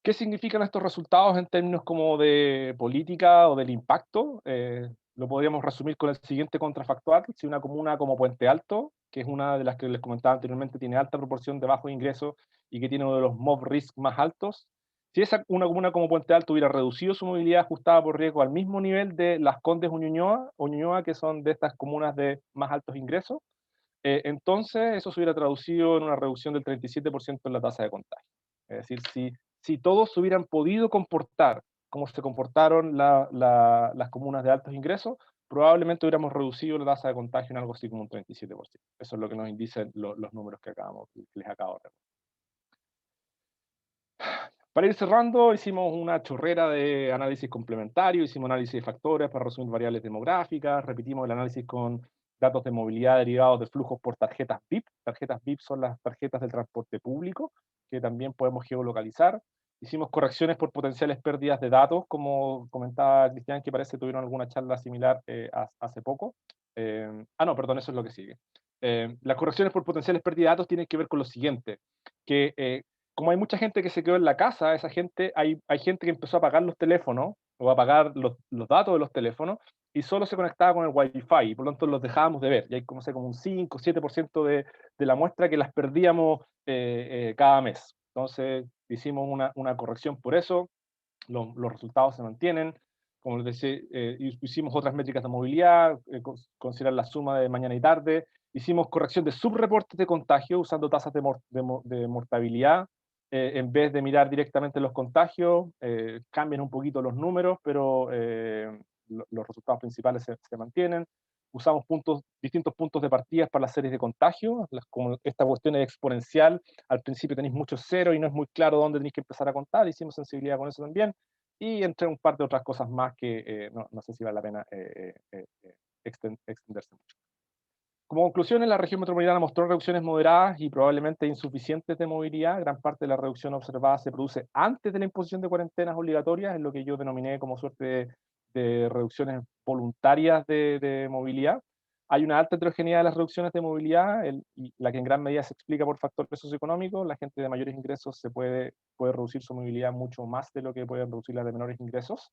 ¿Qué significan estos resultados en términos como de política o del impacto? Lo podríamos resumir con el siguiente contrafactual. Si una comuna como Puente Alto, que es una de las que les comentaba anteriormente, tiene alta proporción de bajos ingresos y que tiene uno de los mob risk más altos, si una comuna como Puente Alto hubiera reducido su movilidad ajustada por riesgo al mismo nivel de Las Condes o Ñuñoa, que son de estas comunas de más altos ingresos, entonces eso se hubiera traducido en una reducción del 37% en la tasa de contagio. Es decir, si todos se hubieran podido comportar como se comportaron las comunas de altos ingresos, probablemente hubiéramos reducido la tasa de contagio en algo así como un 37%. Eso es lo que nos indicen los números que les acabo de recordar. Para ir cerrando, hicimos una chorrera de análisis complementario, hicimos análisis de factores para resumir variables demográficas, repetimos el análisis con datos de movilidad derivados de flujos por tarjetas VIP. Tarjetas VIP son las tarjetas del transporte público, que también podemos geolocalizar. Hicimos correcciones por potenciales pérdidas de datos, como comentaba Cristian, que parece que tuvieron alguna charla similar hace poco. No, perdón, eso es lo que sigue. Las correcciones por potenciales pérdidas de datos tienen que ver con lo siguiente, que como hay mucha gente que se quedó en la casa, esa gente, hay gente que empezó a apagar los teléfonos, o a apagar los datos de los teléfonos, y solo se conectaba con el Wi-Fi, y por lo tanto los dejábamos de ver. Y hay como, como un 5 o 7% de la muestra que las perdíamos cada mes. Entonces hicimos una corrección por eso, los resultados se mantienen. Como les decía, hicimos otras métricas de movilidad, considerar la suma de mañana y tarde. Hicimos corrección de subreportes de contagio usando tasas de mortalidad. En vez de mirar directamente los contagios, cambian un poquito los números, pero los resultados principales se mantienen. Usamos distintos puntos de partida para las series de contagio. Como esta cuestión es exponencial, al principio tenéis muchos ceros y no es muy claro dónde tenéis que empezar a contar. Hicimos sensibilidad con eso también. Y entre un par de otras cosas más que no sé si vale la pena extenderse mucho. Como conclusiones, la región metropolitana mostró reducciones moderadas y probablemente insuficientes de movilidad. Gran parte de la reducción observada se produce antes de la imposición de cuarentenas obligatorias, en lo que yo denominé como suerte de reducciones voluntarias de movilidad. Hay una alta heterogeneidad de las reducciones de movilidad, y la que en gran medida se explica por factores socioeconómicos. La gente de mayores ingresos puede reducir su movilidad mucho más de lo que pueden reducir las de menores ingresos.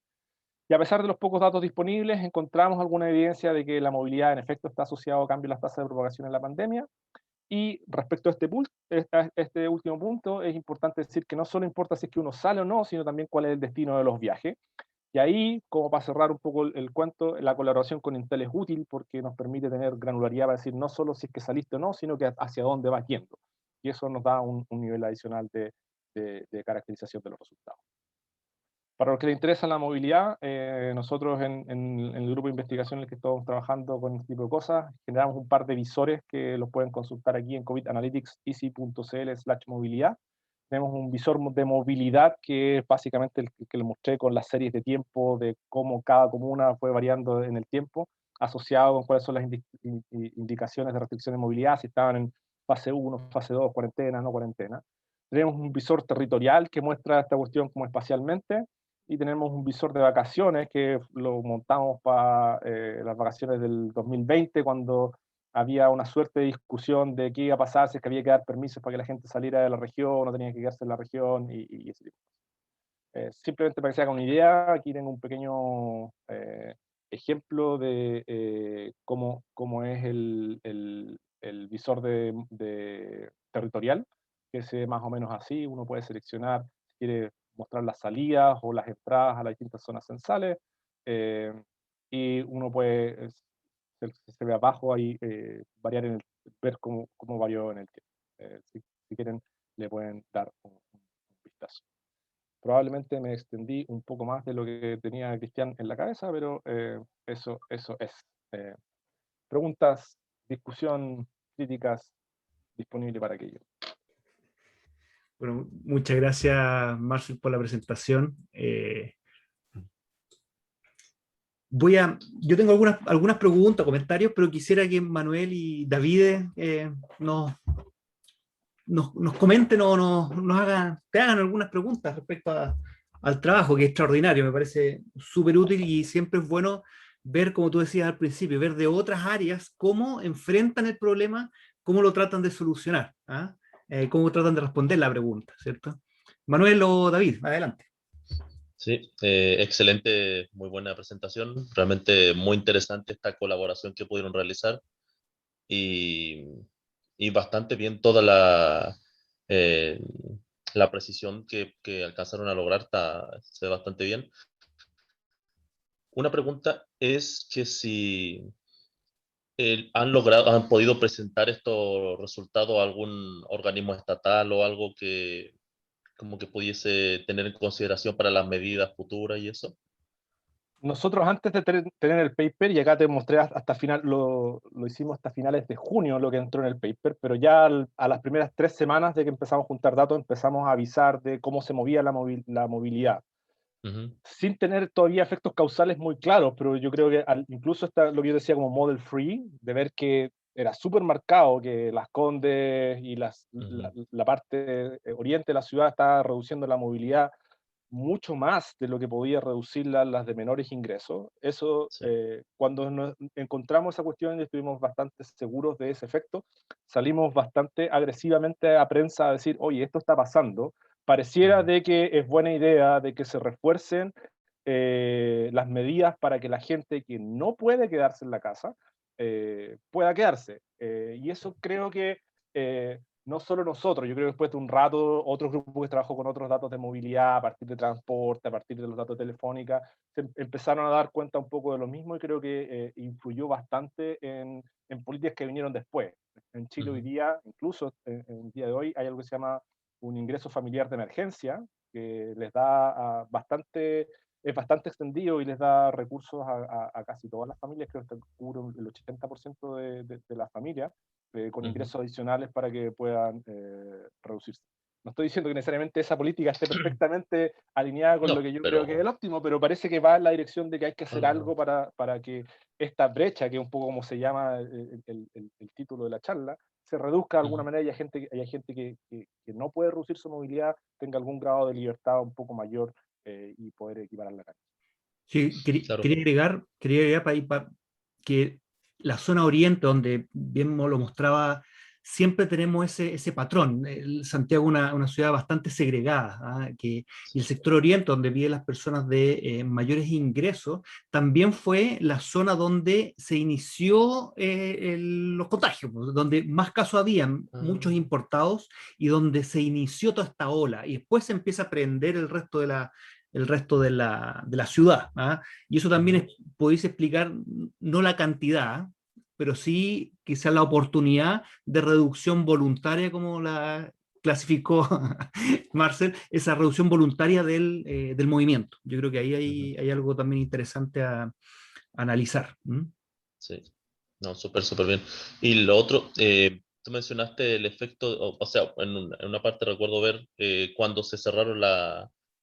Y a pesar de los pocos datos disponibles, encontramos alguna evidencia de que la movilidad en efecto está asociada a cambio en las tasas de propagación en la pandemia. Y respecto a este último punto, es importante decir que no solo importa si es que uno sale o no, sino también cuál es el destino de los viajes. Y ahí, como para cerrar un poco el cuento, la colaboración con Intel es útil porque nos permite tener granularidad para decir no solo si es que saliste o no, sino que hacia dónde vas yendo. Y eso nos da un nivel adicional de caracterización de los resultados. Para los que les interesa la movilidad, nosotros en el grupo de investigación en el que estamos trabajando con este tipo de cosas, generamos un par de visores que los pueden consultar aquí en covidanalytics.easy.cl/movilidad. Tenemos un visor de movilidad que es básicamente el que les mostré con las series de tiempo de cómo cada comuna fue variando en el tiempo, asociado con cuáles son las indicaciones de restricción de movilidad, si estaban en fase 1, fase 2, cuarentena, no cuarentena. Tenemos un visor territorial que muestra esta cuestión como espacialmente, y tenemos un visor de vacaciones que lo montamos para las vacaciones del 2020, cuando había una suerte de discusión de qué iba a pasar, si es que había que dar permisos para que la gente saliera de la región, no tenía que quedarse en la región, y ese tipo de cosas. Simplemente para que se haga una idea, aquí tengo un pequeño ejemplo de cómo es el visor de territorial, que se ve más o menos así. Uno puede seleccionar si quiere mostrar las salidas o las entradas a las distintas zonas censales, y uno puede, se ve abajo ahí, ver cómo varió en el tiempo. Si quieren, le pueden dar un vistazo. Probablemente me extendí un poco más de lo que tenía Cristian en la cabeza, pero eso es. Preguntas, discusión, críticas, disponible para aquello. Bueno, muchas gracias, Marcel, por la presentación. Yo tengo algunas preguntas, comentarios, pero quisiera que Manuel y David nos comenten o te hagan algunas preguntas respecto al trabajo, que es extraordinario, me parece súper útil, y siempre es bueno ver, como tú decías al principio, ver de otras áreas cómo enfrentan el problema, cómo lo tratan de solucionar, ¿ah? Cómo tratan de responder la pregunta, ¿cierto? Manuel o David, adelante. Sí, excelente, muy buena presentación. Realmente muy interesante esta colaboración que pudieron realizar y, y bastante bien toda eh, la precisión que alcanzaron a lograr, se ve bastante bien. Una pregunta es que si han podido presentar estos resultados a algún organismo estatal o algo que como que pudiese tener en consideración para las medidas futuras y eso. Nosotros antes de tener el paper, y acá te mostré hasta final, lo hicimos hasta finales de junio, lo que entró en el paper, pero ya a las primeras 3 semanas de que empezamos a juntar datos, empezamos a avisar de cómo se movía la movilidad, Ujú, sin tener todavía efectos causales muy claros, pero yo creo que incluso está lo que yo decía como model free, de ver que era súper marcado que Las Condes y ujú, la parte oriente de la ciudad estaba reduciendo la movilidad mucho más de lo que podía reducir las de menores ingresos. Eso, sí, cuando nos encontramos esa cuestión y estuvimos bastante seguros de ese efecto, salimos bastante agresivamente a prensa a decir, oye, esto está pasando, pareciera ujú, de que es buena idea de que se refuercen las medidas para que la gente que no puede quedarse en la casa pueda quedarse. Y eso creo que no solo nosotros, yo creo que después de un rato, otros grupos que trabajó con otros datos de movilidad, a partir de transporte, a partir de los datos de telefónica, empezaron a dar cuenta un poco de lo mismo y creo que influyó bastante en políticas que vinieron después. En Chile hoy ujú, día, incluso en el día de hoy, hay algo que se llama un ingreso familiar de emergencia, que les da es bastante extendido y les da recursos a casi todas las familias, creo que cubre el 80% de las familias, con ujú. ingresos adicionales para que puedan reducirse. No estoy diciendo que necesariamente esa política esté perfectamente alineada con lo No, que yo creo que es pero el óptimo, pero parece que va en la dirección de que hay que hacer algo algo. para que esta brecha, que es un poco como se llama el título de la charla, se reduzca de alguna Ujú, manera y haya gente que no puede reducir su movilidad, tenga algún grado de libertad un poco mayor y poder equiparar la calle. Sí, claro. quería agregar para, que la zona oriente, donde bien lo mostraba, siempre tenemos ese patrón. Santiago es una ciudad bastante segregada, ¿ah? Y el sector oriente, donde viven las personas de mayores ingresos, también fue la zona donde se inició los contagios, pues, donde más casos habían, muchos Ah, importados, y donde se inició toda esta ola. Y después se empieza a prender el resto de la ciudad, ¿ah? Y eso también ujú, podéis explicar no la cantidad, pero sí quizás la oportunidad de reducción voluntaria, como la clasificó Marcel, esa reducción voluntaria del movimiento. Yo creo que ahí ujú. hay algo también interesante a analizar. ¿Mm? Sí, no, súper, súper bien. Y lo otro, tú mencionaste el efecto, o sea, en una parte recuerdo ver cuando se cerraron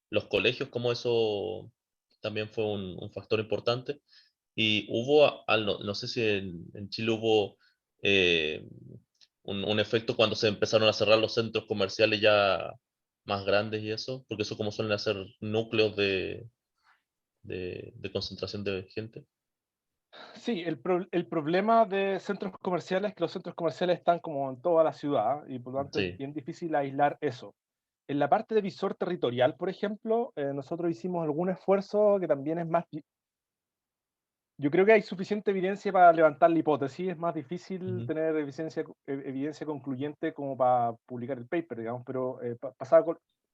los colegios, cómo eso también fue un factor importante. Y hubo, no sé si en Chile hubo eh, un efecto cuando se empezaron a cerrar los centros comerciales ya más grandes y eso, porque eso como suelen hacer núcleos de concentración de gente. Sí, el problema de centros comerciales es que los centros comerciales están como en toda la ciudad y por lo tanto es Sí. bien difícil aislar eso. En la parte de visor territorial, por ejemplo, nosotros hicimos algún esfuerzo que también es más. Yo creo que hay suficiente evidencia para levantar la hipótesis, es más difícil Ujú, tener evidencia concluyente como para publicar el paper, digamos, pero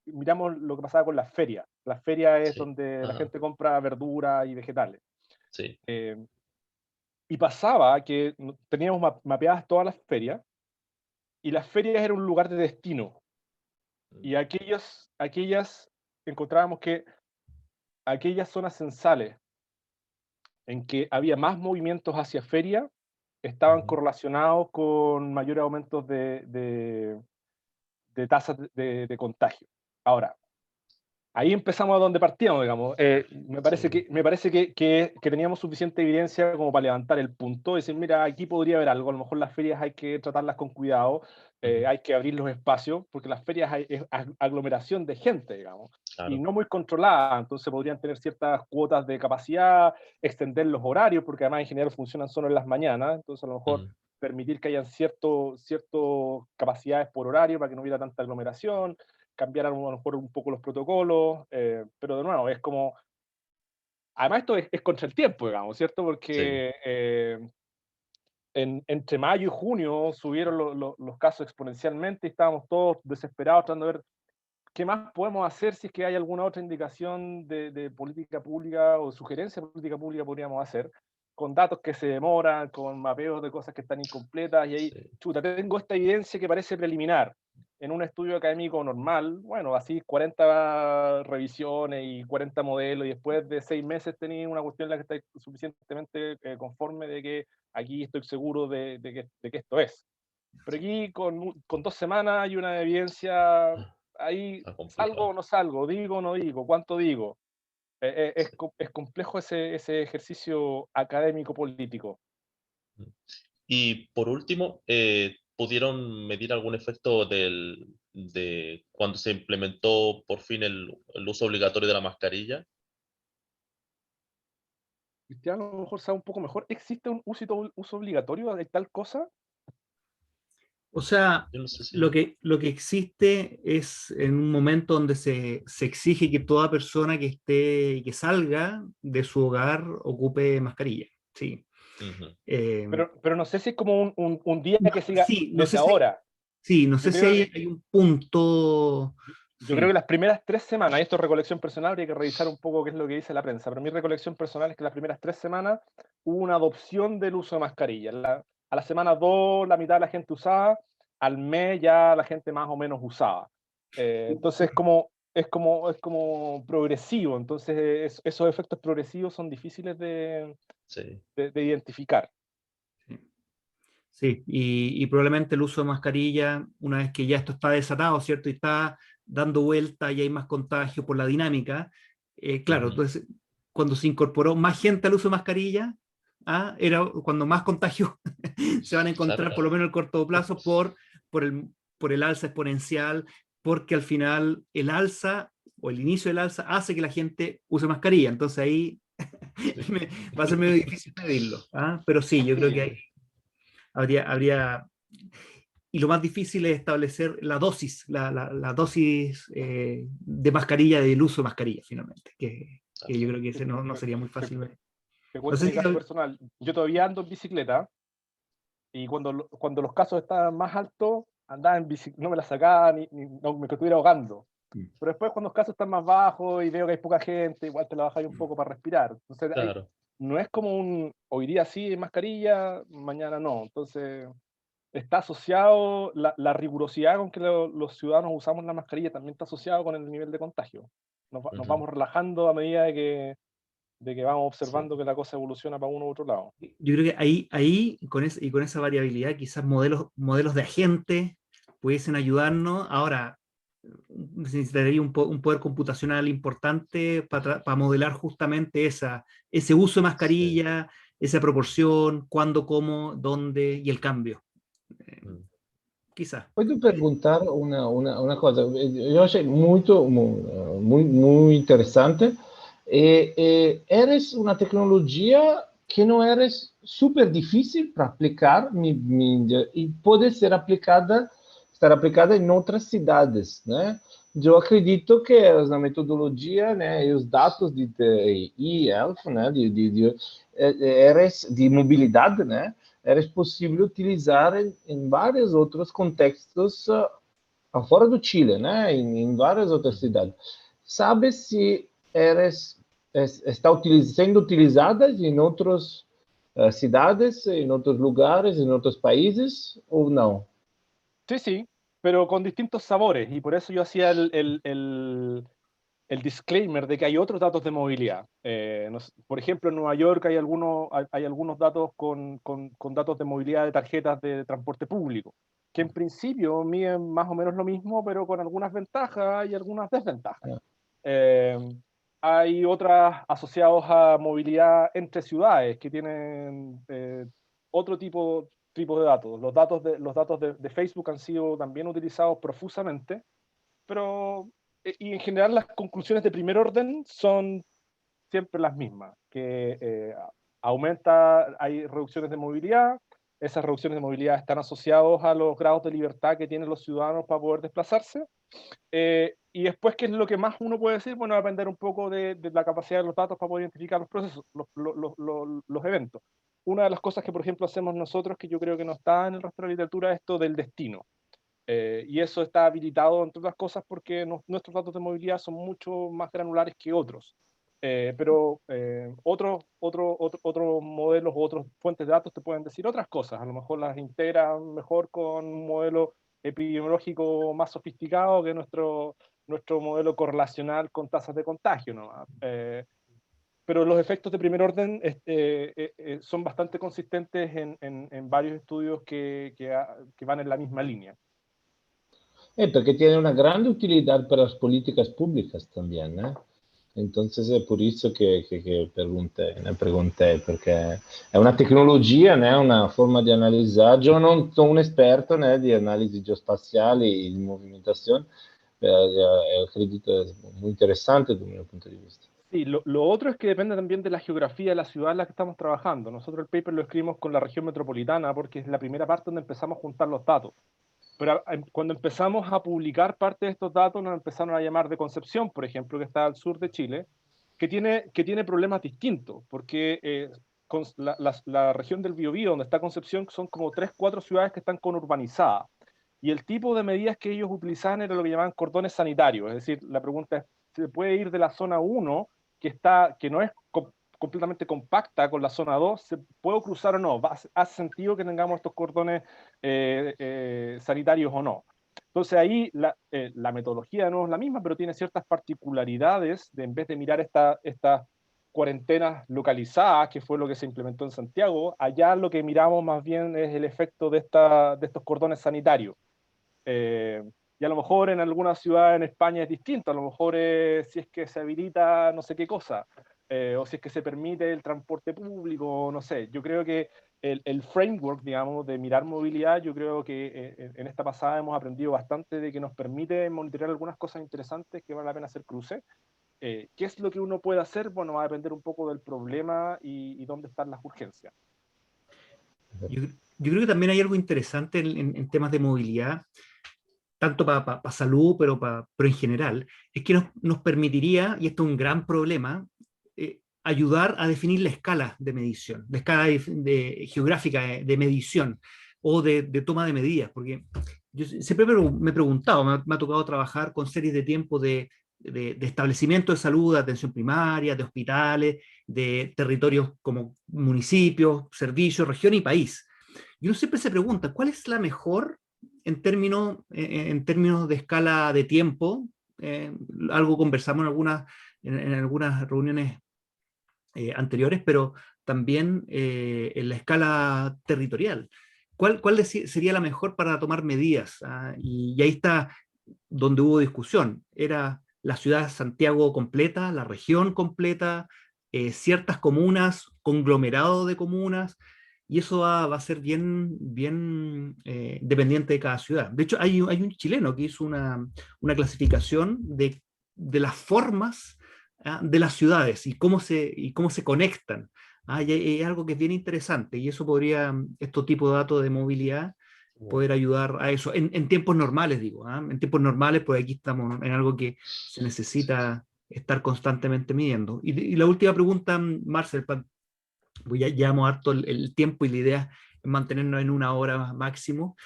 miramos lo que pasaba con las ferias. Las ferias es sí. donde la Ajá, gente compra verdura y vegetales. sí. Eh, y pasaba que teníamos mapeadas todas las ferias y las ferias eran un lugar de destino. Y aquellas encontrábamos que aquellas zonas censales en que había más movimientos hacia feria estaban Ujú, correlacionados con mayores aumentos de tasas de contagio. Ahora, ahí empezamos a donde partíamos, digamos. sí. Me parece que teníamos suficiente evidencia como para levantar el punto y decir, mira, aquí podría haber algo, a lo mejor las ferias hay que tratarlas con cuidado, Ujú, hay que abrir los espacios, porque las ferias es aglomeración de gente, digamos. y claro. no muy controlada, entonces podrían tener ciertas cuotas de capacidad, extender los horarios, porque además en general funcionan solo en las mañanas, entonces a lo mejor Mm, permitir que hayan cierto capacidades por horario para que no hubiera tanta aglomeración, cambiar a lo mejor un poco los protocolos, pero de nuevo, es como, además esto es contra el tiempo, digamos, ¿cierto? sí, Porque entre mayo y junio subieron los casos exponencialmente y estábamos todos desesperados tratando de ver qué más podemos hacer, si es que hay alguna otra indicación de política pública o sugerencia de política pública podríamos hacer, con datos que se demoran, con mapeos de cosas que están incompletas, y ahí, sí. chuta, tengo esta evidencia que parece preliminar. En un estudio académico normal, bueno, así 40 revisiones y 40 modelos, y después de 6 meses tenéis una cuestión en la que estáis suficientemente conforme de que aquí estoy seguro de que esto es. Pero aquí con 2 semanas hay una evidencia, Ah, ahí está salgo o complicado. no salgo, digo o no digo, cuánto digo. Sí. Es complejo ese ejercicio académico político. Mm. Y por último, ¿pudieron medir algún efecto de cuando se implementó por fin el uso obligatorio de la mascarilla? Cristiano a lo mejor sabe un poco mejor. ¿Existe un uso obligatorio de tal cosa? O sea, Yo no sé si... lo que existe es en un momento donde se exige que toda persona que salga de su hogar ocupe mascarilla. Sí. Ujú, Eh, Pero no sé si es como un día que siga sí, no desde sé si, ahora. sí, no Yo sé si creo, hay un punto. yo creo que Sí. las primeras 3 semanas, y esto es recolección personal, habría que revisar un poco qué es lo que dice la prensa, pero mi recolección personal es que las primeras 3 semanas hubo una adopción del uso de mascarilla. A la semana 2 la mitad de la gente usaba, al mes ya la gente más o menos usaba. Entonces es como progresivo, entonces esos efectos progresivos son difíciles sí. de identificar. Sí. Sí, y probablemente el uso de mascarilla, una vez que ya esto está desatado, ¿cierto? Y está dando vuelta y hay más contagio por la dinámica, claro, Ujú, entonces cuando se incorporó más gente al uso de mascarilla, era cuando más contagios se van a claro. encontrar, por lo menos en el corto plazo, por el, por el alza exponencial, porque al final el alza o el inicio del alza hace que la gente use mascarilla. Entonces ahí Sí. va a ser medio difícil medirlo. Pero sí, yo creo que Sí. habría, y lo más difícil es establecer la dosis, la dosis de mascarilla, del uso de mascarilla, finalmente, que yo creo que ese no Te, sería muy te- fácil ver. te No cuento sé mi si caso personal. Yo todavía ando en bicicleta. Y cuando los casos estaban más altos, andaba en bicicleta, no me la sacaba no me estuviera ahogando. Pero después cuando los casos están más bajos y veo que hay poca gente, igual te la bajas un poco para respirar. Entonces Claro. no es como hoy día sí mascarilla, mañana no. Entonces está asociado, la rigurosidad con que los ciudadanos usamos la mascarilla también está asociado con el nivel de contagio. Nos Ujú, vamos relajando a medida de que vamos sí. observando que la cosa evoluciona para uno u otro lado. yo creo que ahí y con esa variabilidad, quizás modelos de agentes pudiesen ayudarnos. Ahora, se necesitaría un poder computacional importante para modelar justamente ese uso de Sí. mascarilla, esa proporción, cuándo, cómo, dónde y el cambio. Eh, Mm, Quizás. Posso perguntar uma coisa? Eu achei muito interessante. Eres uma tecnologia que não eres super difícil para aplicar e pode ser estar aplicada em outras cidades, né? Eu acredito que na metodologia, né, e os dados de e-health, né, de mobilidade, né, era possível utilizar em vários outros contextos fora do Chile, né? Em várias outras ujú. cidades. Sabe se eres, está sendo utilizada em outras cidades, em outros lugares, em outros países ou não? Sí, sí, pero con distintos sabores, y por eso yo hacía el disclaimer de que hay otros datos de movilidad. Por ejemplo, en Nueva York hay algunos datos con datos de movilidad de tarjetas de transporte público, que en principio miden más o menos lo mismo, pero con algunas ventajas y algunas desventajas. Eh, Hay otras asociadas a movilidad entre ciudades que tienen otro tipo de datos. Los datos de Facebook han sido también utilizados profusamente, pero y en general las conclusiones de primer orden son siempre las mismas, que hay reducciones de movilidad, esas reducciones de movilidad están asociadas a los grados de libertad que tienen los ciudadanos para poder desplazarse, y después, ¿qué es lo que más uno puede decir? Bueno, va a depender un poco de la capacidad de los datos para poder identificar los procesos, los eventos. Una de las cosas que, por ejemplo, hacemos nosotros, que yo creo que no está en el resto de la literatura, es esto del destino. Y eso está habilitado, entre otras cosas, porque nuestros datos de movilidad son mucho más granulares que otros. Pero otros modelos o otras fuentes de datos te pueden decir otras cosas. A lo mejor las integran mejor con un modelo epidemiológico más sofisticado que nuestro modelo correlacional con tasas de contagio, ¿no? Pero los efectos de primer orden son bastante consistentes en varios estudios que van en la misma línea. Porque tiene una grande utilidad para las políticas públicas también, ¿eh? Entonces è per isso che ne pregunté, perché è una tecnologia, né? Una forma di analizzare. Io non sono un esperto, né, di analisi geospaziali, di movimentazione, acredito muy interesante desde mi punto di vista. Sí, lo otro es que depende también de la geografía de la ciudad en la que estamos trabajando. Nosotros el paper lo escribimos con la región metropolitana porque es la primera parte donde empezamos a juntar los datos. Pero cuando empezamos a publicar parte de estos datos, nos empezaron a llamar de Concepción, por ejemplo, que está al sur de Chile, que tiene problemas distintos, porque la región del Biobío, donde está Concepción, son como 3, 4 ciudades que están conurbanizadas. Y el tipo de medidas que ellos utilizaban era lo que llamaban cordones sanitarios. Es decir, la pregunta es, ¿se puede ir de la zona 1, que no es completamente compacta, con la zona 2, ¿se puede cruzar o no? ¿Hace sentido que tengamos estos cordones sanitarios o no? Entonces ahí la metodología no es la misma, pero tiene ciertas particularidades en vez de mirar estas cuarentenas localizadas, que fue lo que se implementó en Santiago, allá lo que miramos más bien es el efecto de estos cordones sanitarios. Y a lo mejor en alguna ciudad en España es distinto, a lo mejor si es que se habilita no sé qué cosa, o si es que se permite el transporte público, no sé. Yo creo que el framework, digamos, de mirar movilidad, yo creo que en esta pasada hemos aprendido bastante de que nos permite monitorear algunas cosas interesantes que vale la pena hacer cruce. ¿Qué es lo que uno puede hacer? Bueno, va a depender un poco del problema y dónde están las urgencias. Yo creo que también hay algo interesante en temas de movilidad, tanto para salud, pero en general, es que nos permitiría, y esto es un gran problema, ayudar a definir la escala de medición, la escala geográfica de medición o de toma de medidas, porque yo siempre me he preguntado, me ha tocado trabajar con series de tiempo de establecimientos de salud, de atención primaria, de hospitales, de territorios como municipios, servicios, región y país. Y uno siempre se pregunta, ¿cuál es la mejor en términos de escala de tiempo? Algo conversamos en algunas reuniones anteriores, pero también en la escala territorial. ¿Cuál sería la mejor para tomar medidas? Y ahí está donde hubo discusión. ¿Era la ciudad de Santiago completa, la región completa, ciertas comunas, conglomerado de comunas? Y eso va a ser bien dependiente de cada ciudad. De hecho, hay un chileno que hizo una clasificación de las formas de las ciudades y cómo se conectan. Y es algo que es bien interesante y eso podría, estos tipos de datos de movilidad, poder ayudar a eso. En tiempos normales, digo. En tiempos normales, pues aquí estamos en algo que se necesita estar constantemente midiendo. Y la última pregunta, Marcel, pues ya llevamos harto el tiempo y la idea es mantenernos en 1 hora máximo.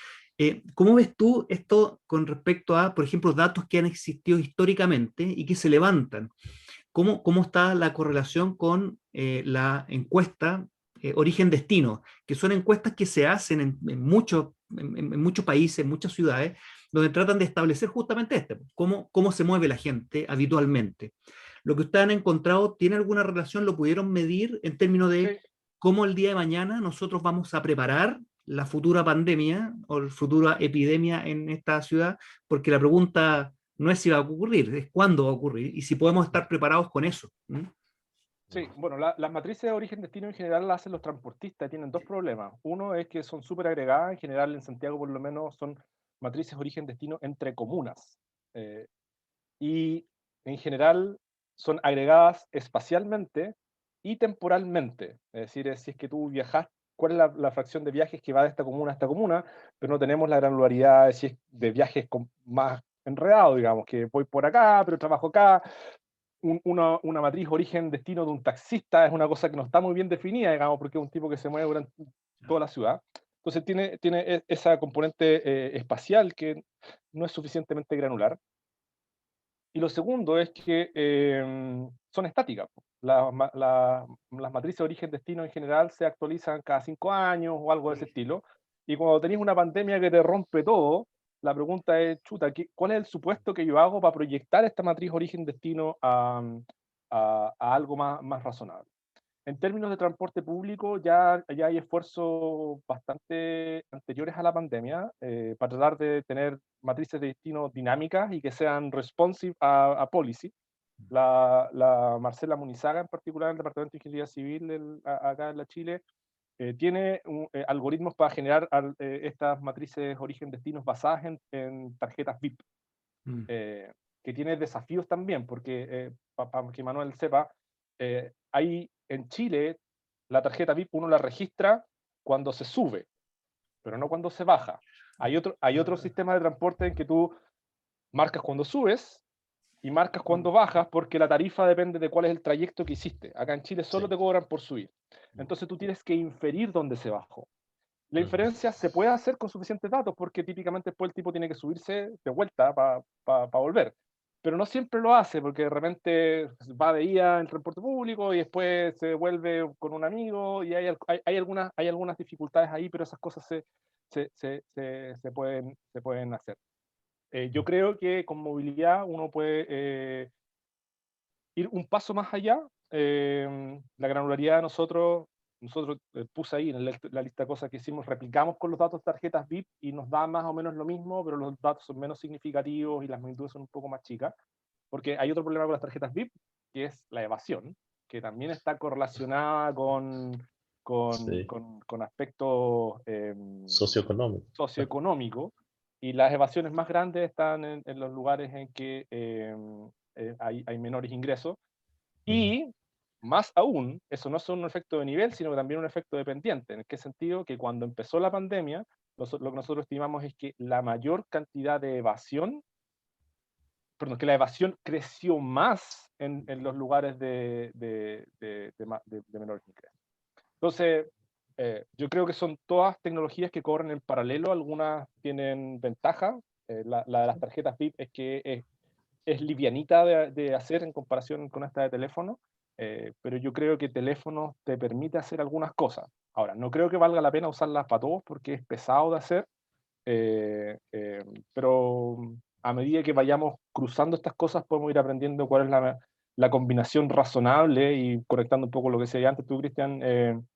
¿Cómo ves tú esto con respecto a, por ejemplo, datos que han existido históricamente y que se levantan? ¿Cómo está la correlación con la encuesta origen-destino? Que son encuestas que se hacen en muchos países, en muchas ciudades, donde tratan de establecer justamente cómo se mueve la gente habitualmente. Lo que ustedes han encontrado, ¿tiene alguna relación? ¿Lo pudieron medir en términos de cómo el día de mañana nosotros vamos a preparar la futura pandemia o la futura epidemia en esta ciudad? Porque la pregunta no es si va a ocurrir, es cuándo va a ocurrir y si podemos estar preparados con eso. Sí, bueno, las matrices de origen-destino en general las hacen los transportistas, tienen dos problemas. Uno es que son súper agregadas, en general en Santiago por lo menos son matrices origen-destino entre comunas. y en general son agregadas espacialmente y temporalmente. Es decir, si es que tú viajas, ¿cuál es la fracción de viajes que va de esta comuna a esta comuna? Pero no tenemos la granularidad de viajes más enredados, digamos, que voy por acá, pero trabajo acá. Una matriz origen-destino de un taxista es una cosa que no está muy bien definida, digamos, porque es un tipo que se mueve durante toda la ciudad. Entonces tiene esa componente espacial que no es suficientemente granular. Y lo segundo es que son estáticas. Las matrices de origen-destino en general se actualizan cada 5 años o algo de ese estilo. Y cuando tenéis una pandemia que te rompe todo, la pregunta es, chuta, ¿cuál es el supuesto que yo hago para proyectar esta matriz origen-destino a algo más razonable? En términos de transporte público, ya hay esfuerzos bastante anteriores a la pandemia para tratar de tener matrices de destino dinámicas y que sean responsive a policy. La Marcela Munizaga, en particular, el Departamento de Ingeniería Civil acá en la Chile, tiene algoritmos para generar estas matrices origen-destinos basadas en tarjetas VIP, que tiene desafíos también, porque para que Manuel sepa, hay en Chile la tarjeta VIP uno la registra cuando se sube, pero no cuando se baja. Hay otro sistema de transporte en que tú marcas cuando subes y marcas cuando bajas, porque la tarifa depende de cuál es el trayecto que hiciste. Acá en Chile solo te cobran por subir. Entonces tú tienes que inferir dónde se bajó. La inferencia se puede hacer con suficientes datos, porque típicamente después el tipo tiene que subirse de vuelta para volver. Pero no siempre lo hace, porque de repente va de ida en transporte público y después se vuelve con un amigo, y hay algunas dificultades ahí, pero esas cosas se pueden hacer. Yo creo que con movilidad uno puede ir un paso más allá. La granularidad de nosotros puse ahí en la lista de cosas que hicimos, replicamos con los datos de tarjetas VIP y nos da más o menos lo mismo, pero los datos son menos significativos y las magnitudes son un poco más chicas, porque hay otro problema con las tarjetas VIP, que es la evasión, que también está correlacionada con aspectos socioeconómicos, y las evasiones más grandes están en los lugares en que hay menores ingresos. Y más aún, eso no es un efecto de nivel, sino que también un efecto dependiente. ¿En qué sentido? Que cuando empezó la pandemia, lo que nosotros estimamos es que la mayor cantidad de evasión, perdón, que la evasión creció más en los lugares de menores ingresos. Entonces, yo creo que son todas tecnologías que corren en paralelo. Algunas tienen ventaja. La de las tarjetas VIP es que es livianita de hacer en comparación con esta de teléfono, pero yo creo que teléfono te permite hacer algunas cosas. Ahora, no creo que valga la pena usarlas para todos porque es pesado de hacer, pero a medida que vayamos cruzando estas cosas podemos ir aprendiendo cuál es la combinación razonable, y conectando un poco lo que decía antes tú, Cristian,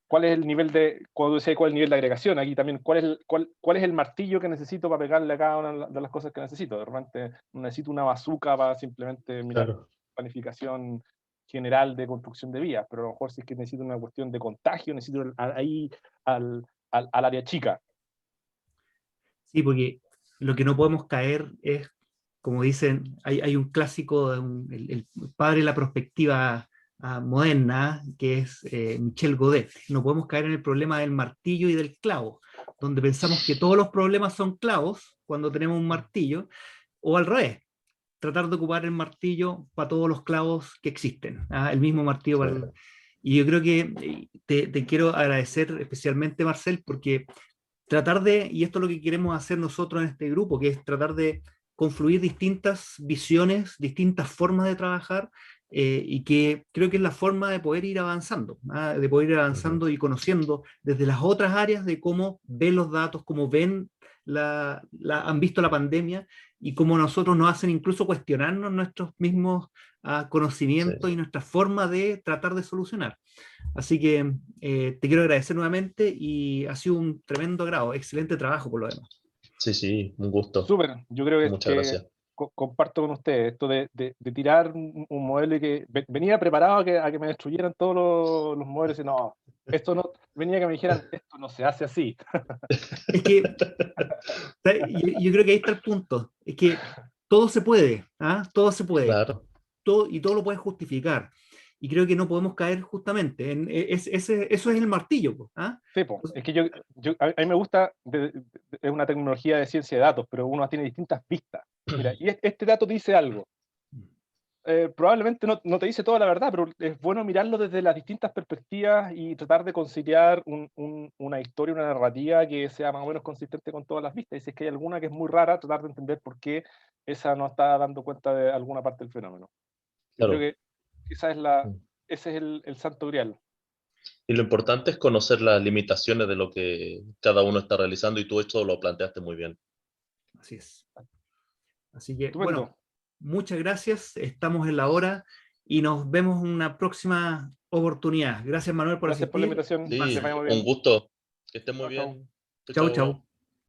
cuál es el nivel cuando decía cuál es el nivel de agregación, aquí también cuál es el martillo que necesito para pegarle a cada una de las cosas que necesito. De repente necesito una bazooka para simplemente mirar planificación general de construcción de vías, pero a lo mejor si es que necesito una cuestión de contagio, necesito ahí al área chica. Sí, porque lo que no podemos caer es, como dicen, hay un clásico, el padre de la perspectiva moderna, que es Michel Godet. No podemos caer en el problema del martillo y del clavo, donde pensamos que todos los problemas son clavos cuando tenemos un martillo, o al revés, tratar de ocupar el martillo para todos los clavos que existen, el mismo martillo para Y yo creo que te quiero agradecer especialmente, Marcel, porque tratar y esto es lo que queremos hacer nosotros en este grupo, que es tratar de confluir distintas visiones, distintas formas de trabajar, y que creo que es la forma de poder ir avanzando, de poder ir avanzando y conociendo desde las otras áreas de cómo ven los datos, cómo ven han visto la pandemia, y cómo nosotros nos hacen incluso cuestionarnos nuestros mismos conocimientos y nuestra forma de tratar de solucionar. Así que te quiero agradecer nuevamente y ha sido un tremendo agrado, excelente trabajo por lo demás. Sí, un gusto. Súper, yo creo que, Muchas gracias. Comparto con ustedes esto de tirar un modelo y que venía preparado a que me destruyeran todos los modelos, y no, esto no, venía que me dijeran, esto no se hace así. Es que yo creo que ahí está el punto, es que todo se puede, ¿ah? Todo se puede. Claro. Y todo lo puedes justificar. Y creo que no podemos caer justamente en eso es el martillo, po, ¿ah? Sí, po. Es que a mí me gusta, es una tecnología de ciencia de datos, pero uno tiene distintas vistas. Mira, y este dato dice algo. Probablemente no te dice toda la verdad, pero es bueno mirarlo desde las distintas perspectivas y tratar de conciliar una historia, una narrativa que sea más o menos consistente con todas las vistas. Y si es que hay alguna que es muy rara, tratar de entender por qué esa no está dando cuenta de alguna parte del fenómeno. Yo Claro. creo que ese es el santo grial. Y lo importante es conocer las limitaciones de lo que cada uno está realizando, y tú esto lo planteaste muy bien. Así es. Así que, Estupendo. bueno, muchas gracias. Estamos en la hora y nos vemos en una próxima oportunidad. Gracias, Manuel, por Gracias por la asistir. invitación. Sí, Que vaya muy bien. un gusto. Que estés muy Chao, chao. bien. Chau, chau.